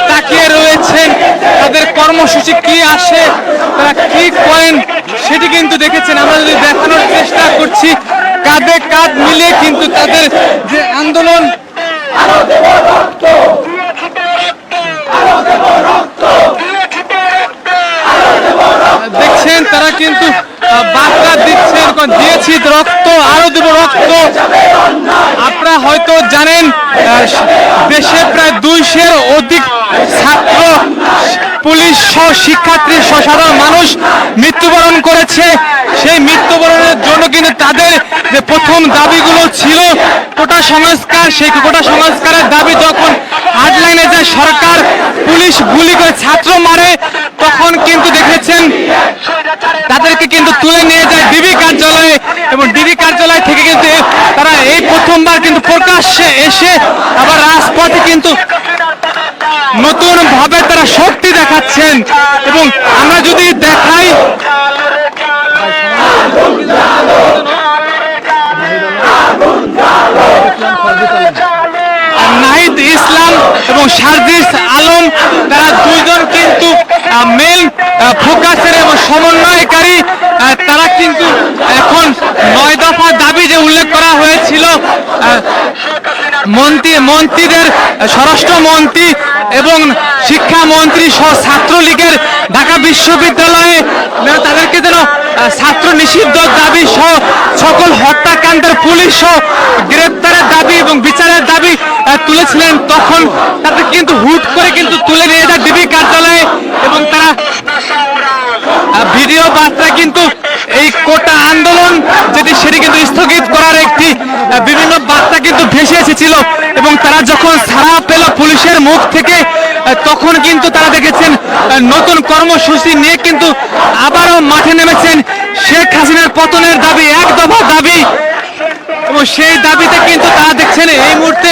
তাকিয়ে রয়েছেন। তাদের কর্মসূচি কি আসে, তারা কি করেন সেটি কিন্তু দেখেছেন। আমরা যদি দেখানোর চেষ্টা করছি, কাঁধে কাঁধ মিলিয়ে কিন্তু তাদের যে আন্দোলন, দেখছেন তারা কিন্তু বার্তা দিচ্ছেন, দিয়েছি রক্ত, আরো দেব রক্ত। আপনারা হয়তো জানেন দেশে প্রায় 200-এর অধিক ছাত্র, পুলিশ সহ শিক্ষার্থী সহ সাধারণ মানুষ মৃত্যুবরণ করেছে। সেই মৃত্যুবরণের জন্য কিন্তু তাদের যে প্রথম দাবিগুলো ছিল কোটা সংস্কার, সেই কোটা সংস্কারের দাবি যখন হার্ডলাইনে যায়, সরকার পুলিশ গুলি করে ছাত্র মারে, তখন কিন্তু দেখেছেন তাদেরকে কিন্তু তুলে নিয়ে যায় ডিবি কার্যালয়ে, এবং ডিবি কার্যালয় থেকে কিন্তু তারা এই প্রথমবার কিন্তু প্রকাশ্যে এসে আবার রাজপথে কিন্তু নতুন ভাবে তারা শক্তি দেখাচ্ছেন। এবং আমরা যদি দেখাই, নাহিদ ইসলাম এবং সার্জিস আলম, তারা দুইজন কিন্তু মেল ফোকাসের এবং সমন্বয়কারী। তারা কিন্তু এখন 9 দফা দাবি যে উল্লেখ করা হয়েছিল, মন্ত্রীদের, স্বরাষ্ট্রমন্ত্রী এবং শিক্ষামন্ত্রী সহ ছাত্রলীগের ঢাকা বিশ্ববিদ্যালয়ে তাদেরকে যেন ছাত্র নিষিদ্ধ দাবি সহ সকল হত্যাকাণ্ডের পুলিশ সহ গ্রেপ্তারের দাবি এবং বিচারের দাবি তুলেছিলেন, তখন তাদের কিন্তু হুট করে কিন্তু তুলে নিয়ে যায় ডিবি কার্যালয়ে। এবং তারা ভিডিও বার্তা কিন্তু এই কোটা আন্দোলন যেটি সেটি কিন্তু স্থগিত করার একটি বিভিন্ন বার্তা কিন্তু ভেসে এসেছিল। এবং তারা যখন ছাড়া পেল পুলিশের মুখ থেকে, তখন কিন্তু তারা দেখেছেন নতুন কর্মসূচি নিয়ে কিন্তু আবারও মাঠে নেমেছেন। শেখ হাসিনার পতনের দাবি, 1 দফা দাবি, এবং সেই দাবিতে কিন্তু তারা দেখছেন এই মুহূর্তে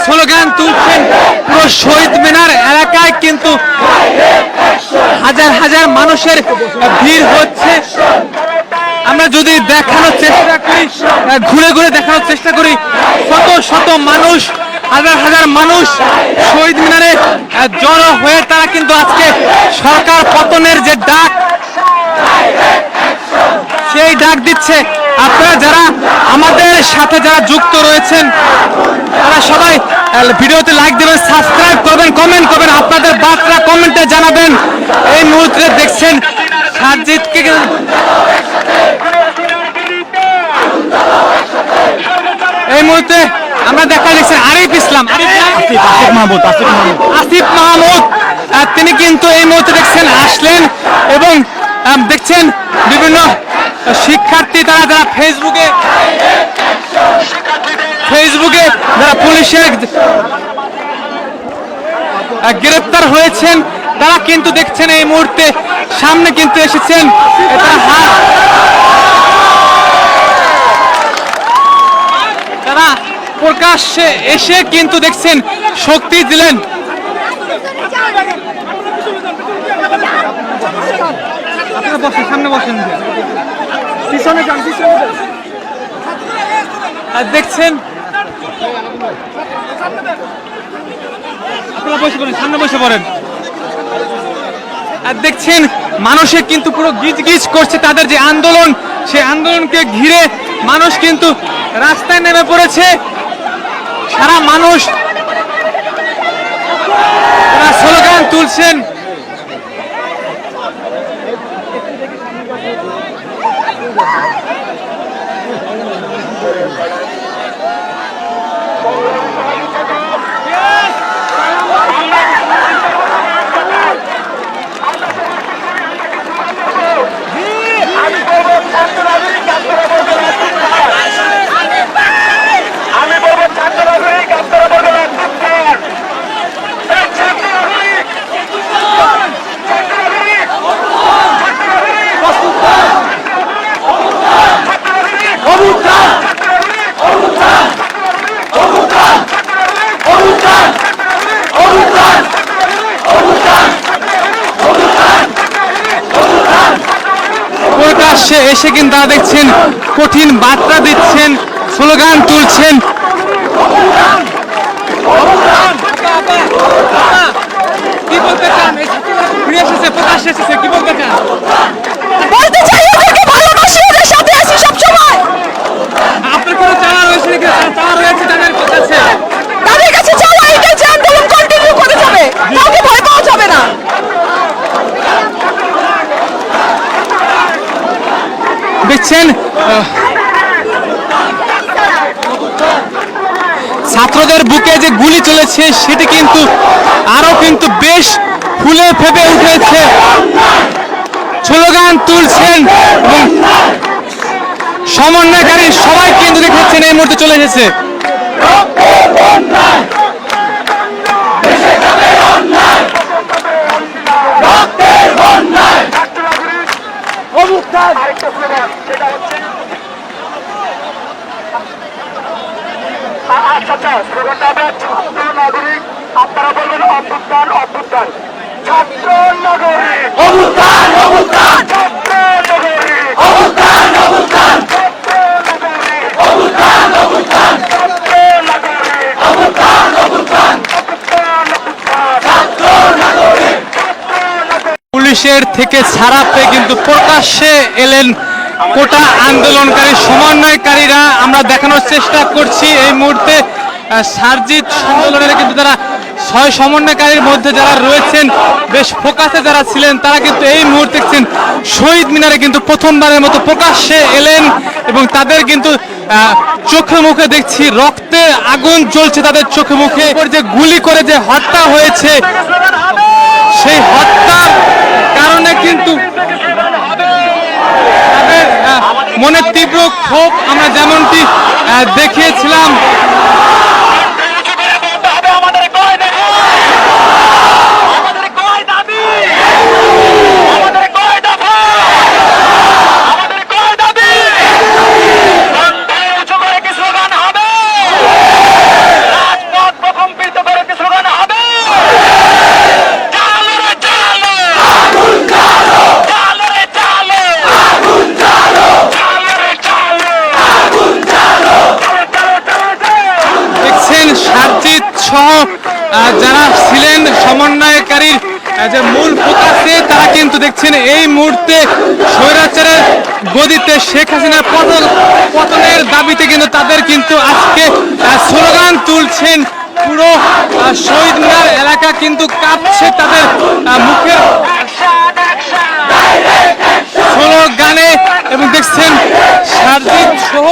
স্লোগান তুলছেন। পুরো শহীদ মিনার এলাকায় কিন্তু হাজার হাজার মানুষের ভিড় হচ্ছে। আমরা যদি দেখানোর চেষ্টা করি, ঘুরে ঘুরে দেখানোর চেষ্টা করি, শত শত মানুষ, হাজার হাজার মানুষ শহীদ মিনারে জড়ো হয়ে তারা কিন্তু আজকে সরকার পতনের যে ডাক, সেই ডাক দিচ্ছে। আপনারা যারা আমাদের সাথে যারা যুক্ত রয়েছেন, তারা সবাই ভিডিওতে লাইক দেবেন, সাবস্ক্রাইব করবেন, কমেন্ট করবেন, আপনাদের বার্তা কমেন্টে জানাবেন। এই মুহূর্তে দেখছেন সাজিদকে, এই মুহূর্তে আমরা দেখা দেখছেন আসিফ ইসলাম, আসিফ মাহমুদ, তিনি কিন্তু এই মুহূর্তে দেখছেন আসলেন। এবং দেখছেন বিভিন্ন শিক্ষার্থী, তারা যারা ফেসবুকে যারা পুলিশের গ্রেপ্তার হয়েছেন, তারা কিন্তু দেখছেন এই মুহূর্তে সামনে কিন্তু এসেছেন। তারা প্রকাশ্যে এসে কিন্তু দেখছেন শক্তি দিলেন। আপনারা বসেন, সামনে বসেন, পিছনে যান, আর দেখছেন আপনারা বসে পড়েন, সামনে বসে পড়েন। আর দেখছেন মানুষের কিন্তু পুরো গিজ গিজ করছে, তাদের যে আন্দোলন, সেই আন্দোলনকে ঘিরে মানুষ কিন্তু রাস্তায় নেমে পড়েছে। সারা মানুষ তারা স্লোগান তুলছেন। এসে কিন্তু তারা দেখছেন কঠিন বার্তা দিচ্ছেন, স্লোগান তুলছেন। কি বলতে চান? এই ফিরে এসেছে, প্রকাশ এসেছে, কি বলতে চান? বলতে চাই ওদেরকে ভালোবাসি, ওদের সাথে আছি সবসময়। আপনার কোনো চাওয়া রয়েছে নাকি? চাওয়া রয়েছে তাদের কাছে? তাদের কাছে চাওয়া এটাই যে আন্দোলন কন্টিনিউ করে যাবে, কাউকে ভয় পাওয়া যাবে না। দেখছেন ছাত্রদের বুকে যে গুলি চলেছে সেটি কিন্তু আরো কিন্তু বেশ ফুলে ফেপে উঠেছে, স্লোগান তুলছেন এবং সমন্বয়কারী সবাই কিন্তু দেখেছেন এই মুহূর্তে চলে এসেছে। আরেকটা স্লোগান, সেটা হচ্ছে আচ্ছা স্লোগানটা হবে ছাত্র নাগরিক, আপনারা বলবেন অভ্যুত্থান অভ্যুত্থান। ছাত্র নাগরিক অভ্যুত্থান অভ্যুত্থান, ছাত্র নাগরিক অভ্যুত্থান অভ্যুত্থান, ছাত্র নাগরিক অভ্যুত্থান অভ্যুত্থান, ছাত্র নাগরিক অভ্যুত্থান অভ্যুত্থান, অভ্যুত্থান অভ্যুত্থান, ছাত্র নাগরিক ছাত্র নাগরিক। পুলিশের থেকে ছাড়া পেয়ে কিন্তু প্রকাশ্যে এলেন কোটা আন্দোলনকারী সমন্বয়কারীরা। আমরা দেখানোর চেষ্টা করছি এই মুহূর্তে সার্জিত আন্দোলনের কিন্তু যারা 6 সমন্বয়কারীর মধ্যে যারা রয়েছেন, বেশ ফোকাসে যারা ছিলেন, তারা কিন্তু এই মুহূর্তে দেখছেন শহীদ মিনারে কিন্তু প্রথমবারের মতো প্রকাশ্যে এলেন এবং তাদের কিন্তু চোখে মুখে দেখছি রক্তের আগুন জ্বলছে তাদের চোখে মুখে। যে গুলি করে যে হত্যা হয়েছে সেই হত্যার কারণে কিন্তু তাদের মনে তীব্র ক্ষোভ আমরা যেমনটি দেখিয়েছিলাম। সার্জিত সহ যারা ছিলেন সমন্বয়কারীর যে মূল ফোকাসে, তারা কিন্তু দেখছেন এই মুহূর্তে স্বৈরাচারের গদিতে শেখ হাসিনার পতনের দাবিতে কিন্তু তাদের কিন্তু আজকে স্লোগান তুলছেন। পুরো শহীদ মিনার এলাকা কিন্তু কাঁপছে তাদের মুখের স্লোগানে এবং দেখছেন সার্জিত সহ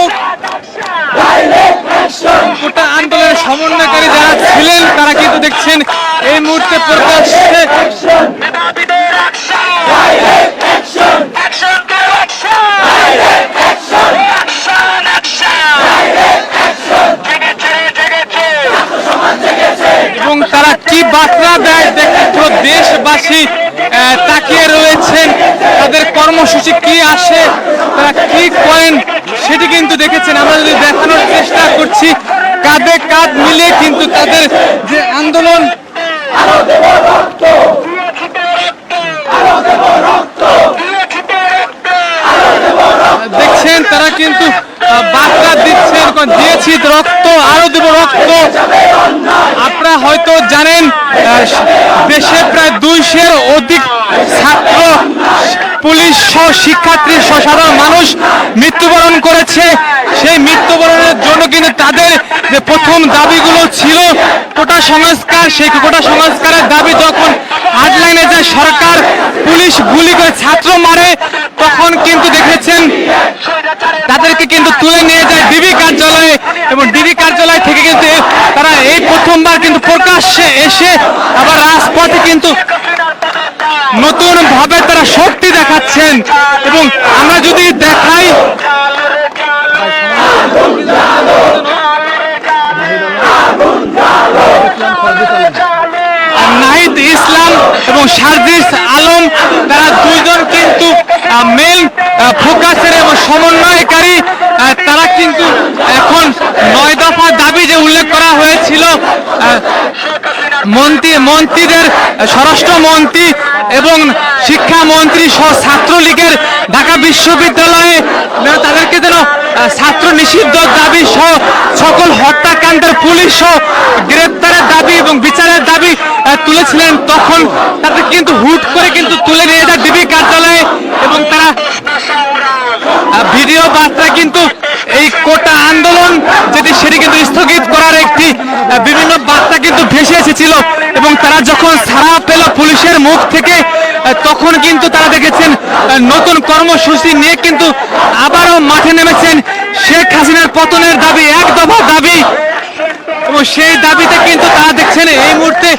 কোটা আন্দোলনের সমন্বয়কারী যারা ছিলেন তারা কিন্তু দেখছেন এই মুহূর্তে প্রকাশ্যে এবং তারা কি বার্তা দেয় দেখতে পুরো দেশবাসী তাকিয়ে রয়েছেন। তাদের কর্মসূচি কি আসে, তারা কি করেন সেটি কিন্তু দেখেছেন। আমরা যদি দেখানোর চেষ্টা করছি কাঁধে কাঁধ মিলিয়ে কিন্তু তাদের যে আন্দোলন, দেখছেন তারা কিন্তু বার্তা দিচ্ছেন, দিয়েছি রক্ত আরো দেব রক্ত। আপনারা হয়তো জানেন দেশে প্রায় 200-এর অধিক ছাত্র, পুলিশ সহ শিক্ষার্থী সহ সাধারণ মানুষ মৃত্যুবরণ করেছে। সেই মৃত্যুবরণের জন্য কিন্তু তাদের যে প্রথম দাবিগুলো ছিল কোটা সংস্কার, সেই কোটা সংস্কারের দাবি যখন হার্ডলাইনে যায় সরকার, পুলিশ গুলি করে ছাত্র মারে, তখন কিন্তু দেখেছেন তাদেরকে কিন্তু তুলে নিয়ে যায় ডিবি কার্যালয়ে এবং ডিবি কার্যালয় থেকে কিন্তু তারা এই প্রথমবার কিন্তু প্রকাশ্যে এসে আবার রাজপথে কিন্তু নতুন ভাবে তারা শক্তি দেখাচ্ছেন। এবং আমরা যদি দেখাই নাহিদ ইসলাম এবং সার্জিস আলম, তারা দুইজন কিন্তু মেন ফোকাসের এবং সমন্বয়কারী। তারা কিন্তু এখন 9 দফা দাবি যে উল্লেখ করা হয়েছিল মন্ত্রীদের, স্বরাষ্ট্রমন্ত্রী এবং শিক্ষামন্ত্রী সহ ছাত্রলীগের ঢাকা বিশ্ববিদ্যালয়ে তাদেরকে যেন ছাত্র নিষিদ্ধ দাবি সহ সকল হত্যাকাণ্ডের পুলিশ সহ গ্রেপ্তারের দাবি এবং বিচারের দাবি তুলেছিলেন, তখন তাদের কিন্তু হুট করে কিন্তু তুলে নিয়ে যায় ডিবি কার্যালয়ে এবং তারা ভিডিও বার্তা কিন্তু এই কোটা আন্দোলন যেটি সেটি কিন্তু স্থগিত করার একটি বিভিন্ন বার্তা কিন্তু ভেসে এসেছিল এবং তারা যখন ছাড়া পেল পুলিশের মুখ থেকে তখন কিন্তু তারা দেখেছেন নতুন কর্মসূচি নিয়ে কিন্তু আবারও মাঠে নেমেছেন। শেখ হাসিনার পতনের দাবি, এক দফা দাবি, এবং সেই দাবিতে কিন্তু তারা দেখছেন এই মুহূর্তে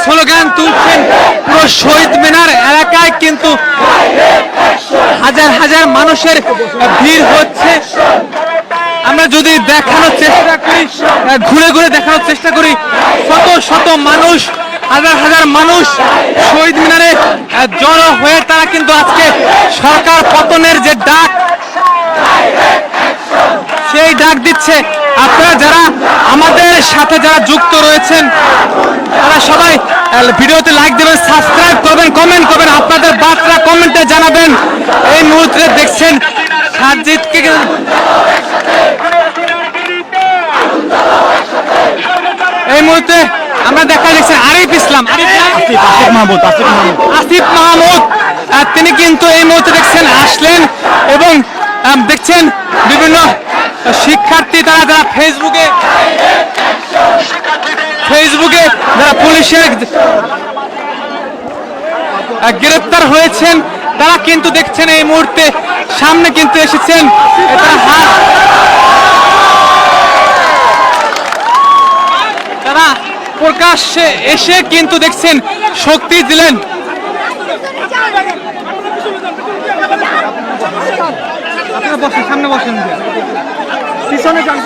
স্লোগান তুলছেন। পুরো শহীদ মিনার এলাকায় কিন্তু হাজার হাজার মানুষের ভিড় হচ্ছে। আমরা যদি দেখানোর চেষ্টা করি, ঘুরে ঘুরে দেখানোর চেষ্টা করি, শত শত মানুষ, হাজার হাজার মানুষ শহীদ মিনারে জড়ো হয়ে তারা কিন্তু আজকে সরকার পতনের যে ডাক, সেই ডাক দিচ্ছে। আপনারা যারা আমাদের সাথে যারা যুক্ত রয়েছেন তারা সবাই ভিডিওতে লাইক দেবেন, সাবস্ক্রাইব করবেন, কমেন্ট করবেন, আপনাদের বার্তা কমেন্টে জানাবেন। এই মুহূর্তে দেখছেন সাজিদকে এই মুহূর্তে আমরা দেখা দেখছি আরিফ ইসলাম, আসিফ মাহমুদ, তিনি কিন্তু এই মুহূর্তে দেখছেন আসলেন এবং দেখছেন বিভিন্ন শিক্ষার্থী তারা যারা ফেসবুকে যারা পুলিশের গ্রেপ্তার হয়েছেন তারা কিন্তু দেখছেন এই মুহূর্তে সামনে কিন্তু এসেছেন। তারা প্রকাশ্যে এসে কিন্তু দেখছেন শক্তি দিলেন। সামনে বসেন, পিছনে যান,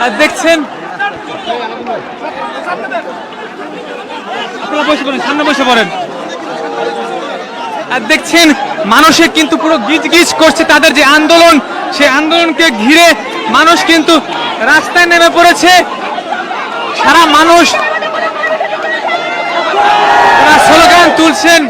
আর দেখছেন আপনারা বসে পড়েন, সামনে বসে পড়েন। আর দেখছেন মানুষে কিন্তু পুরো গিজ গিজ করছে, তাদের যে আন্দোলন সেই আন্দোলনকে ঘিরে মানুষ কিন্তু রাস্তায় নেমে পড়েছে। সারা মানুষ তারা স্লোগান তুলছেন।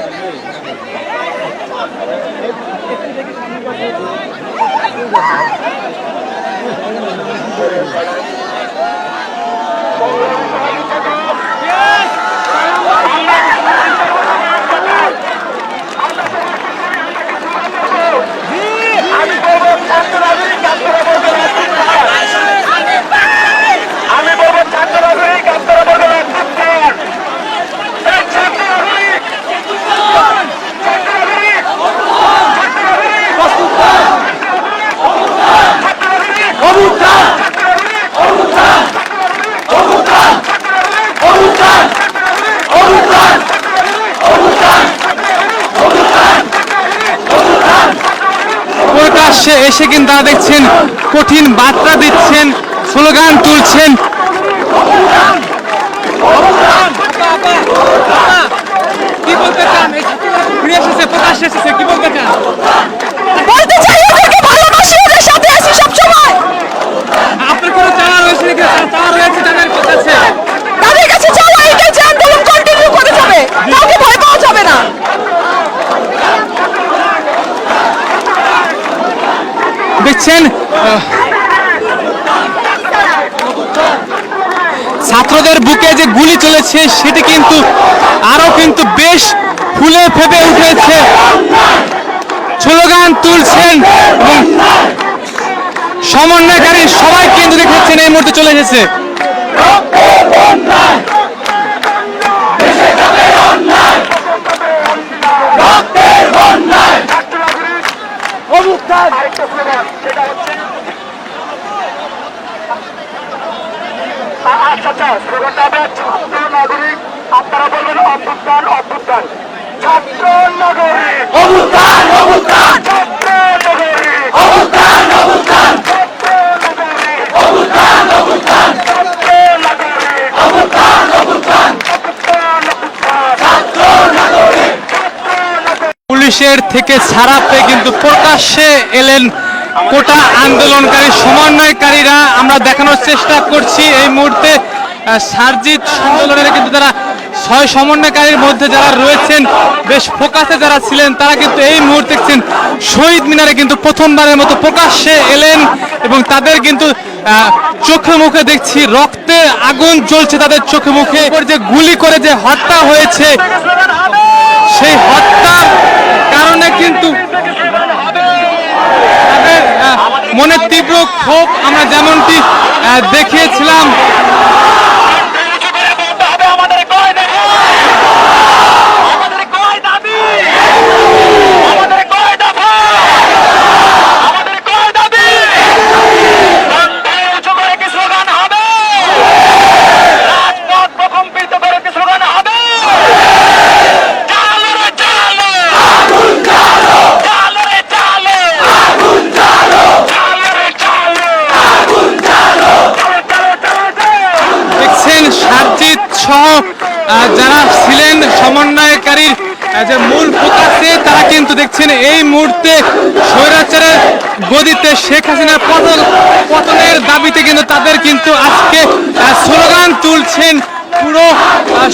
এসে কিন্তু তারা দেখছেন কঠিন বার্তা দিচ্ছেন, স্লোগান তুলছেন। কি বলতে চান? ফিরে এসেছে, প্রকাশ্যে এসেছে, কি বলতে চান? বলতে চাই ওদেরকে ভালোবাসি, ওদের সাথে আছি সব সময়। আপনার কোনো চাওয়া রয়েছে নাকি? চাওয়া রয়েছে তাদের কাছে? তাদের কাছে চাওয়া এটাই যে আন্দোলন কন্টিনিউ করে যাবে, কাউকে ভয় পাওয়া যাবে না। দেখছেন ছাত্রদের বুকে যে গুলি চলেছে সেটি কিন্তু আরো কিন্তু বেশ ফুলে ফেপে উঠেছে, স্লোগান তুলছেন এবং সমন্বয়কারী সবাই কিন্তু দেখেছেন এই মুহূর্তে চলে এসেছে। নাগরিক আপনারা বলবেন অভ্যুত্থান, অভ্যুত্থান, ছাত্র নাগরিক, অভ্যুত্থান, অভ্যুত্থান, ছাত্র নাগরিক, অভ্যুত্থান, অভ্যুত্থান, ছাত্র নাগরিক, অভ্যুত্থান, অভ্যুত্থান, ছাত্র নাগরিক, অভ্যুত্থান, অভ্যুত্থান, ছাত্র নাগরিক। পুলিশের থেকে ছাড়া পেয়ে কিন্তু প্রকাশ্যে এলেন কোটা আন্দোলনকারী সমন্বয়কারীরা। আমরা দেখানোর চেষ্টা করছি এই মুহূর্তে সার্জিত আন্দোলনের কিন্তু তারা 6 সমন্বয়কারীর মধ্যে যারা রয়েছেন বেশ ফোকাসে যারা ছিলেন তারা কিন্তু এই মুহূর্তে দেখছেন শহীদ মিনারে কিন্তু প্রথমবারের মতো প্রকাশ্যে এলেন এবং তাদের কিন্তু চোখে মুখে দেখছি রক্তের আগুন জ্বলছে তাদের চোখে মুখে। যে গুলি করে যে হত্যা হয়েছে সেই হত্যার কারণে কিন্তু তাদের মনে তীব্র ক্ষোভ আমরা যেমনটি দেখিয়েছিলাম। যারা ছিলেন সমন্বয়কারীর যে মূল ফোকাসে তারা কিন্তু দেখছেন এই মুহূর্তে স্বৈরাচারের গদিতে শেখ হাসিনার পতনের দাবিতে কিন্তু তাদের কিন্তু আজকে স্লোগান তুলছেন। পুরো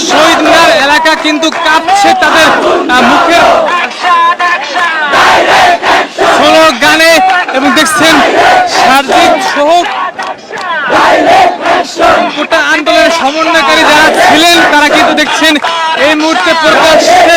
শহীদ মিনার এলাকা কিন্তু কাঁপছে তাদের মুখের স্লোগানে এবং দেখছেন সার্জিক সহ গোটা আন্দোলনের সমন্বয়কারী যারা ছিলেন তারা কিন্তু দেখছেন এই মুহূর্তে প্রকাশ্যে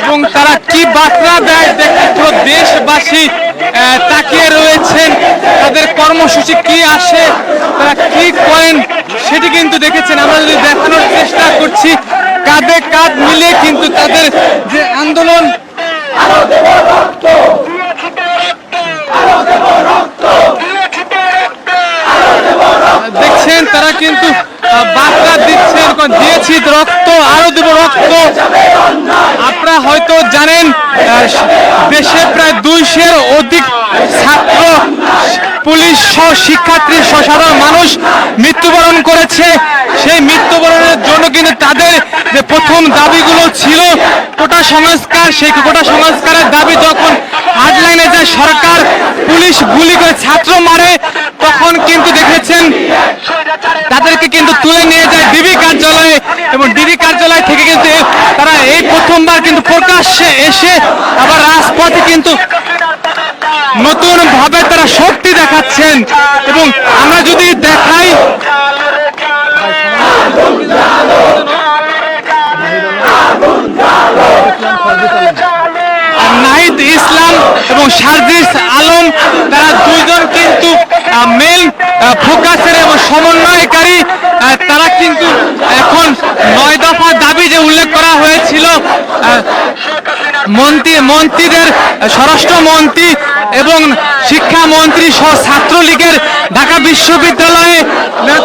এবং তারা কি বার্তা দেয় দেখে পুরো দেশবাসী তাকিয়ে রয়েছেন। তাদের কর্মসূচি কি আসে তারা কি করেন সেটি কিন্তু দেখেছেন। আমরা যদি দেখানোর চেষ্টা করছি কাঁধে কাঁধ মিলে কিন্তু তাদের যে আন্দোলন দেখছেন তারা কিন্তু বার্তা দিচ্ছেন দিয়েছি রক্ত আরো দেব রক্ত। আপনারা হয়তো জানেন দেশে প্রায় 200-এর অধিক ছাত্র পুলিশ সহ শিক্ষার্থী সহ সাধারণ মানুষ মৃত্যুবরণ করেছে। সেই মৃত্যুবরণের জন্য কিন্তু তাদের যে প্রথম দাবিগুলো ছিল কোটা সংস্কার, সেই কোটা সংস্কারের দাবি যখন হার্ডলাইনে যায় সরকার পুলিশ গুলি করে ছাত্র মারে তখন কিন্তু দেখেছেন তাদেরকে কিন্তু তুলে নিয়ে যায় ডিবি কার্যালয়ে এবং ডিবি কার্যালয় থেকে কিন্তু তারা এই প্রথমবার কিন্তু প্রকাশ্যে এসে আবার রাজপথে কিন্তু নতুন ভাবে তারা শক্তি দেখাচ্ছেন। এবং আমরা যদি দেখাই নাহিদ ইসলাম এবং সার্জিস আলম তারা দুইজন কিন্তু মেইন ফোকাসের এবং সমন্বয়কারী। তারা কিন্তু এখন 9 দফা দাবি যে উল্লেখ করা হয়েছিল মন্ত্রীদের স্বরাষ্ট্রমন্ত্রী এবং শিক্ষামন্ত্রী সহ ছাত্রলীগের ঢাকা বিশ্ববিদ্যালয়ে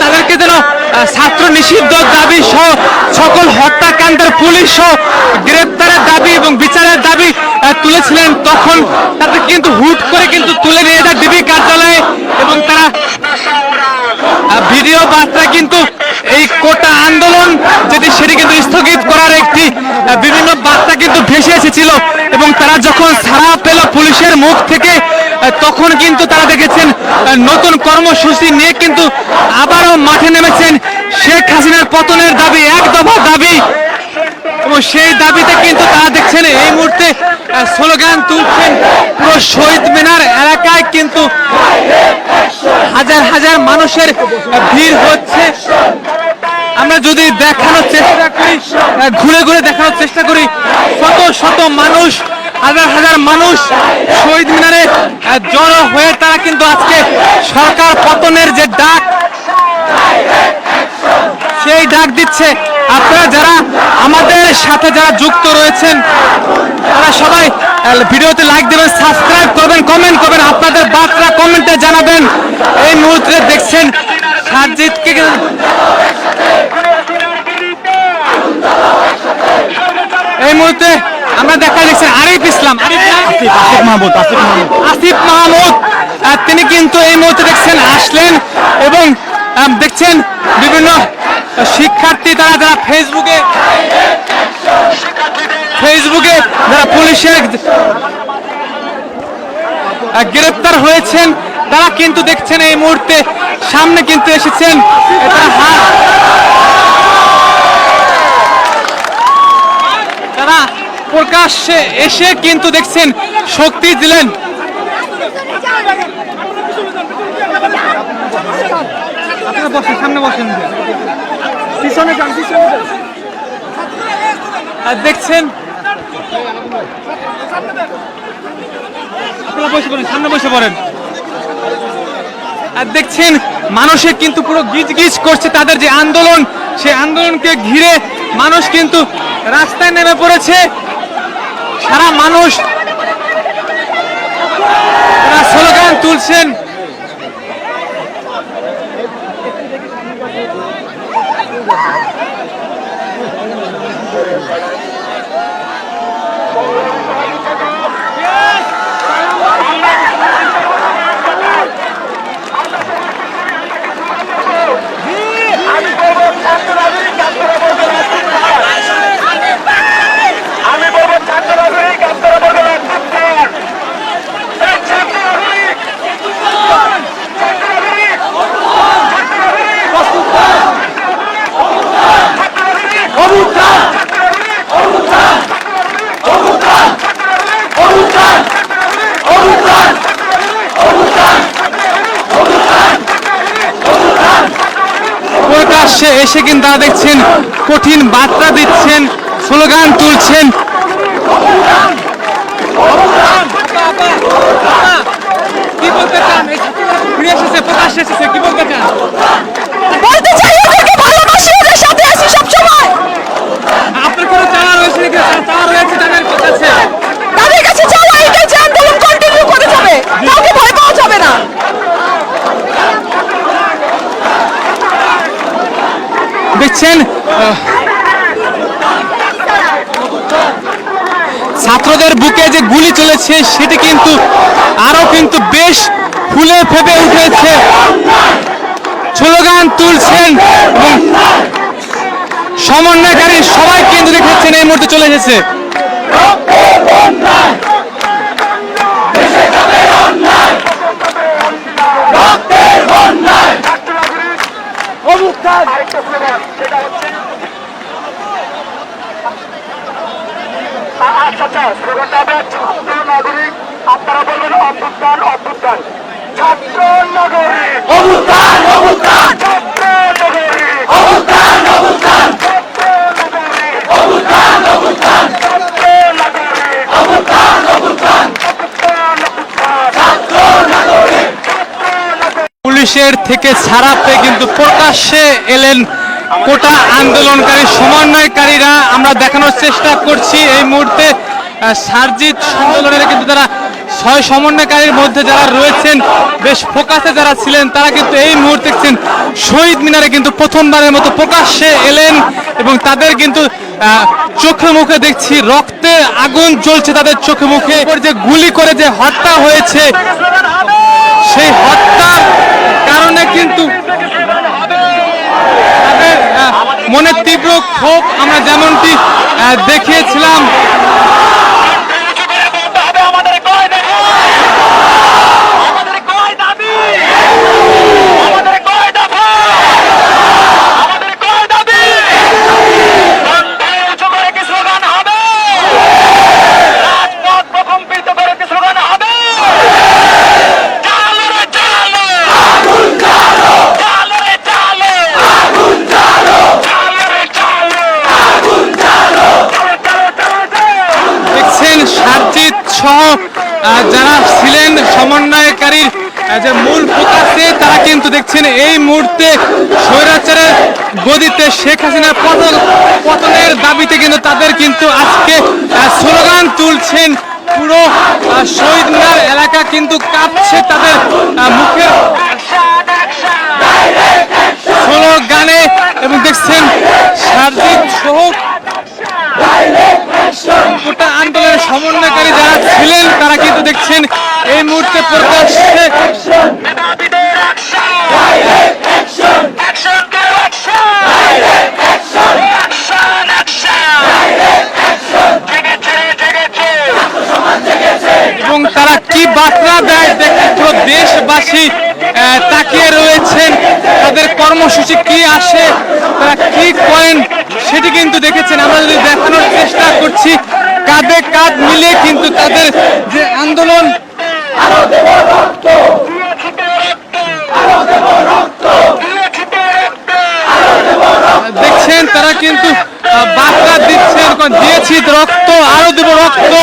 তাদেরকে যেন ছাত্র নিষিদ্ধ দাবি সহ সকল হত্যাকাণ্ডের পুলিশ সহ গ্রেপ্তারের দাবি এবং বিচারের দাবি তুলেছিলেন তখন তাদের কিন্তু হুট করে কিন্তু তুলে নিয়ে যায় ডিবি কার্যালয়ে এবং তারা ভিডিও বার্তা কিন্তু এই কোটা আন্দোলন যেটি সেটি কিন্তু স্থগিত করার একটি বিভিন্ন বার্তা কিন্তু ভেসে এসেছিল এবং তারা যখন ছাড়া পেল পুলিশের মুখ থেকে তখন কিন্তু তারা দেখেছেন নতুন কর্মসূচি নিয়ে কিন্তু আবারও মাঠে নেমেছেন। শেখ হাসিনার পতনের দাবি 1 দফা দাবি এবং সেই দাবিতে কিন্তু তারা দেখছেন এই মুহূর্তে স্লোগান তুলছেন। পুরো শহীদ মিনার এলাকায় কিন্তু হাজার হাজার মানুষের ভিড় হচ্ছে। আমরা যদি দেখানোর চেষ্টা করি ঘুরে ঘুরে দেখানোর চেষ্টা করি শত শত মানুষ হাজার হাজার মানুষ শহীদ মিনারে জড়ো হয়ে তারা কিন্তু আজকে সরকার পতনের যে ডাক সেই ডাক দিচ্ছে। আপনারা যারা আমাদের সাথে যারা যুক্ত রয়েছেন তারা সবাই ভিডিওতে লাইক দেবেন, সাবস্ক্রাইব করবেন, কমেন্ট করবেন, আপনাদের বার্তা কমেন্টে জানাবেন। এই মুহূর্তে দেখছেন সার্জিদকে এই মুহূর্তে আমরা দেখা যাচ্ছে আসিফ মাহমুদ তিনি কিন্তু এই মুহূর্তে দেখছেন আসলেন এবং দেখছেন বিভিন্ন শিক্ষার্থী তারা যারা ফেসবুকে ফেসবুকে যারা পুলিশের গ্রেপ্তার হয়েছেন তারা কিন্তু দেখছেন এই মুহূর্তে সামনে কিন্তু এসেছেন। তারা প্রকাশ্যে এসে কিন্তু দেখছেন শক্তি দিলেন। বসেন, সামনে বসেন, পিছনে যান, পিছনে যান। আর দেখছেন আপনারা বসে পড়েন, সামনে বসে পড়েন। আর দেখছেন মানুষে কিন্তু পুরো গিজ গিজ করছে, তাদের যে আন্দোলন সেই আন্দোলনকে ঘিরে মানুষ কিন্তু রাস্তায় নেমে পড়েছে। সারা মানুষ তারা স্লোগান তুলছেন। প্রকাশ্যে এসে কিন্তু তারা দেখছেন কঠিন বার্তা দিচ্ছেন, স্লোগান তুলছেন। কি বলতে চান? ফিরে এসেছে, প্রকাশ্যে এসেছে, কি বলতে চান? বলতে চাই ওদেরকে ভালোবাসি, ওদের সাথে আছি সবসময়। আপনার কোনো চাওয়া রয়েছে নাকি? চাওয়া রয়েছে তাদের কাছে? তাদের কাছে চাওয়া এটাই যে আন্দোলন কন্টিনিউ করে যাবে, কাউকে ভয় পাওয়া যাবে না। দেখছেন ছাত্রদের বুকে যে গুলি চলেছে সেটি কিন্তু আরো কিন্তু বেশ ফুলে ফেপে উঠেছে, স্লোগান তুলছেন এবং সমন্বয়কারী সবাই কিন্তু দেখাচ্ছেন এই মুহূর্তে চলে এসেছে। আপনারা বলবেন অভ্যুত্থান, অভ্যুত্থান, ছাত্র নাগরিক অভ্যুত্থান, অভ্যুত্থান, ছাত্র নাগরিক অভ্যুত্থান, অভ্যুত্থান, ছাত্র নাগরিক অভ্যুত্থান, অভ্যুত্থান, ছাত্র নাগরিক অভ্যুত্থান, অভ্যুত্থান, ছাত্র নাগরিক, ছাত্র নাগরিক। পুলিশের থেকে ছাড়া পেয়ে কিন্তু প্রকাশ্যে এলেন কোটা আন্দোলনকারী সমন্বয়কারীরা। আমরা দেখানোর চেষ্টা করছি এই মুহূর্তে সার্জিত আন্দোলনের কিন্তু তারা 6 সমন্বয়কারীর মধ্যে যারা রয়েছেন বেশ ফোকাসে যারা ছিলেন তারা কিন্তু এই মুহূর্তে দেখছেন শহীদ মিনারে কিন্তু প্রথমবারের মতো প্রকাশ্যে এলেন এবং তাদের কিন্তু চোখে মুখে দেখছি রক্তের আগুন জ্বলছে তাদের চোখে মুখে। যে গুলি করে যে হত্যা হয়েছে সেই হত্যার কারণে কিন্তু তাদের মনে তীব্র ক্ষোভ আমরা যেমনটি দেখিয়েছিলাম। সার্জিত সহ যারা ছিলেন সমন্বয়কারীর যে মূল ফোকাসে তারা কিন্তু দেখছেন এই মুহূর্তে স্বৈরাচারের গদিতে শেখ হাসিনার পতনের দাবিতে কিন্তু তাদের কিন্তু আজকে স্লোগান তুলছেন। পুরো শহীদ মিনার এলাকা কিন্তু কাঁপছে তাদের মুখের স্লোগানে এবং দেখছেন সার্জিত সহ কোটা আন্দোলনের সমন্বয়কারী যারা ছিলেন তারা কিন্তু দেখছেন এই মুহূর্তে প্রকাশ্যে দেশবাসী তাকিয়ে রয়েছেন তাদের কর্মসূচি কি আসে, তারা কি করেন সেটি কিন্তু দেখেছেন। আমরা যদি দেখানোর চেষ্টা করছি কাঁধে কাঁধ মিলে কিন্তু তাদের যে আন্দোলন, দেখছেন তারা কিন্তু বার্তা দিচ্ছেন, দিয়েছি রক্ত আরো দেব রক্ত।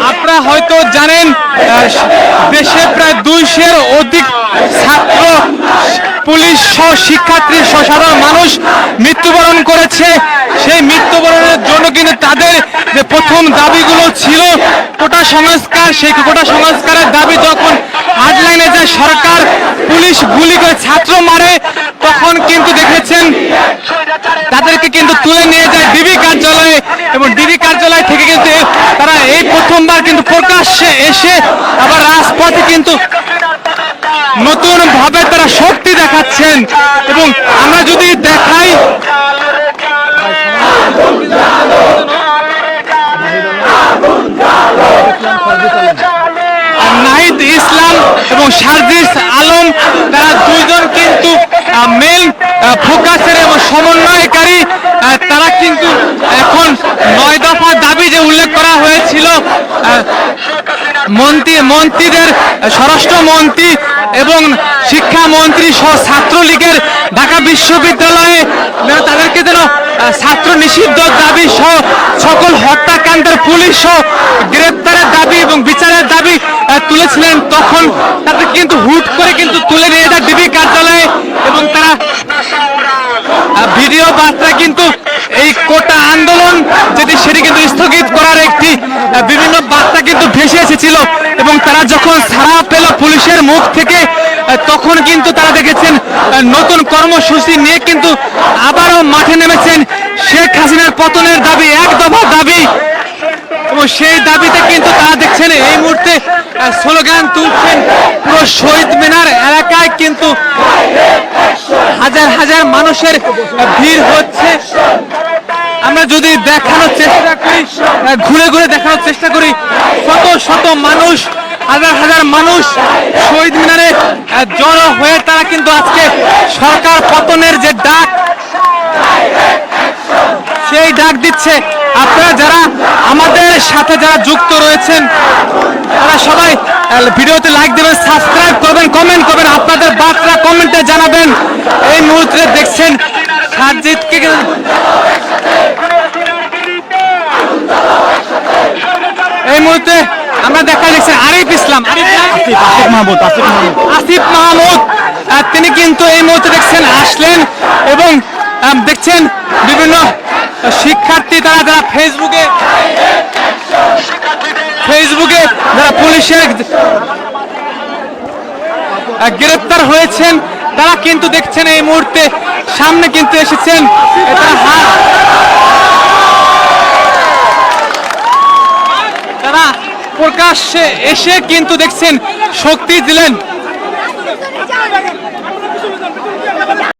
আপনারা হয়তো জানেন দেশে প্রায় 200-এর অধিক ছাত্র, পুলিশ সহ শিক্ষার্থী সহ সাধারণ মানুষ মৃত্যুবরণ করেছে। সেই মৃত্যুবরণের জন্য কিন্তু তাদের যে প্রথম দাবিগুলো ছিল কোটা সংস্কার, সেই কোটা সংস্কারের দাবি যখন হার্ডলাইনে যায় সরকার, পুলিশ গুলি করে ছাত্র মারে, তখন কিন্তু দেখেছেন তাদেরকে কিন্তু তুলে নিয়ে যায় ডিবি কার্যালয়ে, এবং ডিবি কার্যালয় থেকে কিন্তু তারা এই প্রথমবার কিন্তু প্রকাশ্যে এসে আবার রাজপথে কিন্তু নতুন ভাবে তারা শক্তি দেখাচ্ছেন। এবং আমরা যদি দেখাই নাহিদ ইসলাম এবং সার্জিস আলম, তারা দুইজন কিন্তু মেল ফোকাসের এবং সমন্বয়কারী। তারা কিন্তু এখন 9 দফা দাবি যে উল্লেখ করা হয়েছিল মন্ত্রীদের, স্বরাষ্ট্রমন্ত্রী এবং শিক্ষামন্ত্রী সহ ছাত্রলীগের ঢাকা বিশ্ববিদ্যালয়ে তাদেরকে যেন ছাত্র নিষিদ্ধ দাবি সহ সকল হত্যাকাণ্ডের পুলিশ সহ গ্রেপ্তারের দাবি এবং বিচারের দাবি তুলেছিলেন, তখন তাদের কিন্তু হুট করে কিন্তু তুলে নিয়ে যায় ডিবি কার্যালয়ে। এবং তারা ভিডিও বার্তা কিন্তু এই কোটা আন্দোলন যেটি সেটি কিন্তু স্থগিত করার একটি বিভিন্ন বার্তা কিন্তু ভেসে এসেছিল। এবং তারা যখন ছাড়া পেল পুলিশের মুখ থেকে, তখন কিন্তু তারা দেখেছেন নতুন কর্মসূচি নিয়ে কিন্তু আবারও মাঠে নেমেছেন। শেখ হাসিনার পতনের দাবি, 1 দফা দাবি, এবং সেই দাবিতে কিন্তু তারা দেখছেন এই মুহূর্তে স্লোগান তুলছেন। পুরো শহীদ মিনার এলাকায় কিন্তু হাজার হাজার মানুষের ভিড় হচ্ছে। আমরা যদি দেখানোর চেষ্টা করি, ঘুরে ঘুরে দেখানোর চেষ্টা করি, শত শত মানুষ, হাজার হাজার মানুষ শহীদ মিনারে জড়ো হয়ে তারা কিন্তু আজকে সরকার পতনের যে ডাক, সেই ডাক দিচ্ছে। আপনারা যারা আমাদের সাথে যারা যুক্ত রয়েছেন তারা সবাই ভিডিওতে লাইক দেবেন, সাবস্ক্রাইব করবেন, কমেন্ট করবেন, আপনাদের বার্তা কমেন্টে জানাবেন। এই মুহূর্তে দেখছেন সাজিদকে এই মুহূর্তে আমরা দেখা দেখছি আরিফ ইসলাম, আসিফ মাহমুদ, তিনি কিন্তু এই মুহূর্তে দেখছেন আসলেন। এবং দেখছেন বিভিন্ন শিক্ষার্থী তারা যারা ফেসবুকে যারা পুলিশের গ্রেপ্তার হয়েছেন, তারা কিন্তু দেখছেন এই মুহূর্তে সামনে কিন্তু এসেছেন। তারা প্রকাশ্যে এসে কিন্তু দেখছেন শক্তি দিলেন।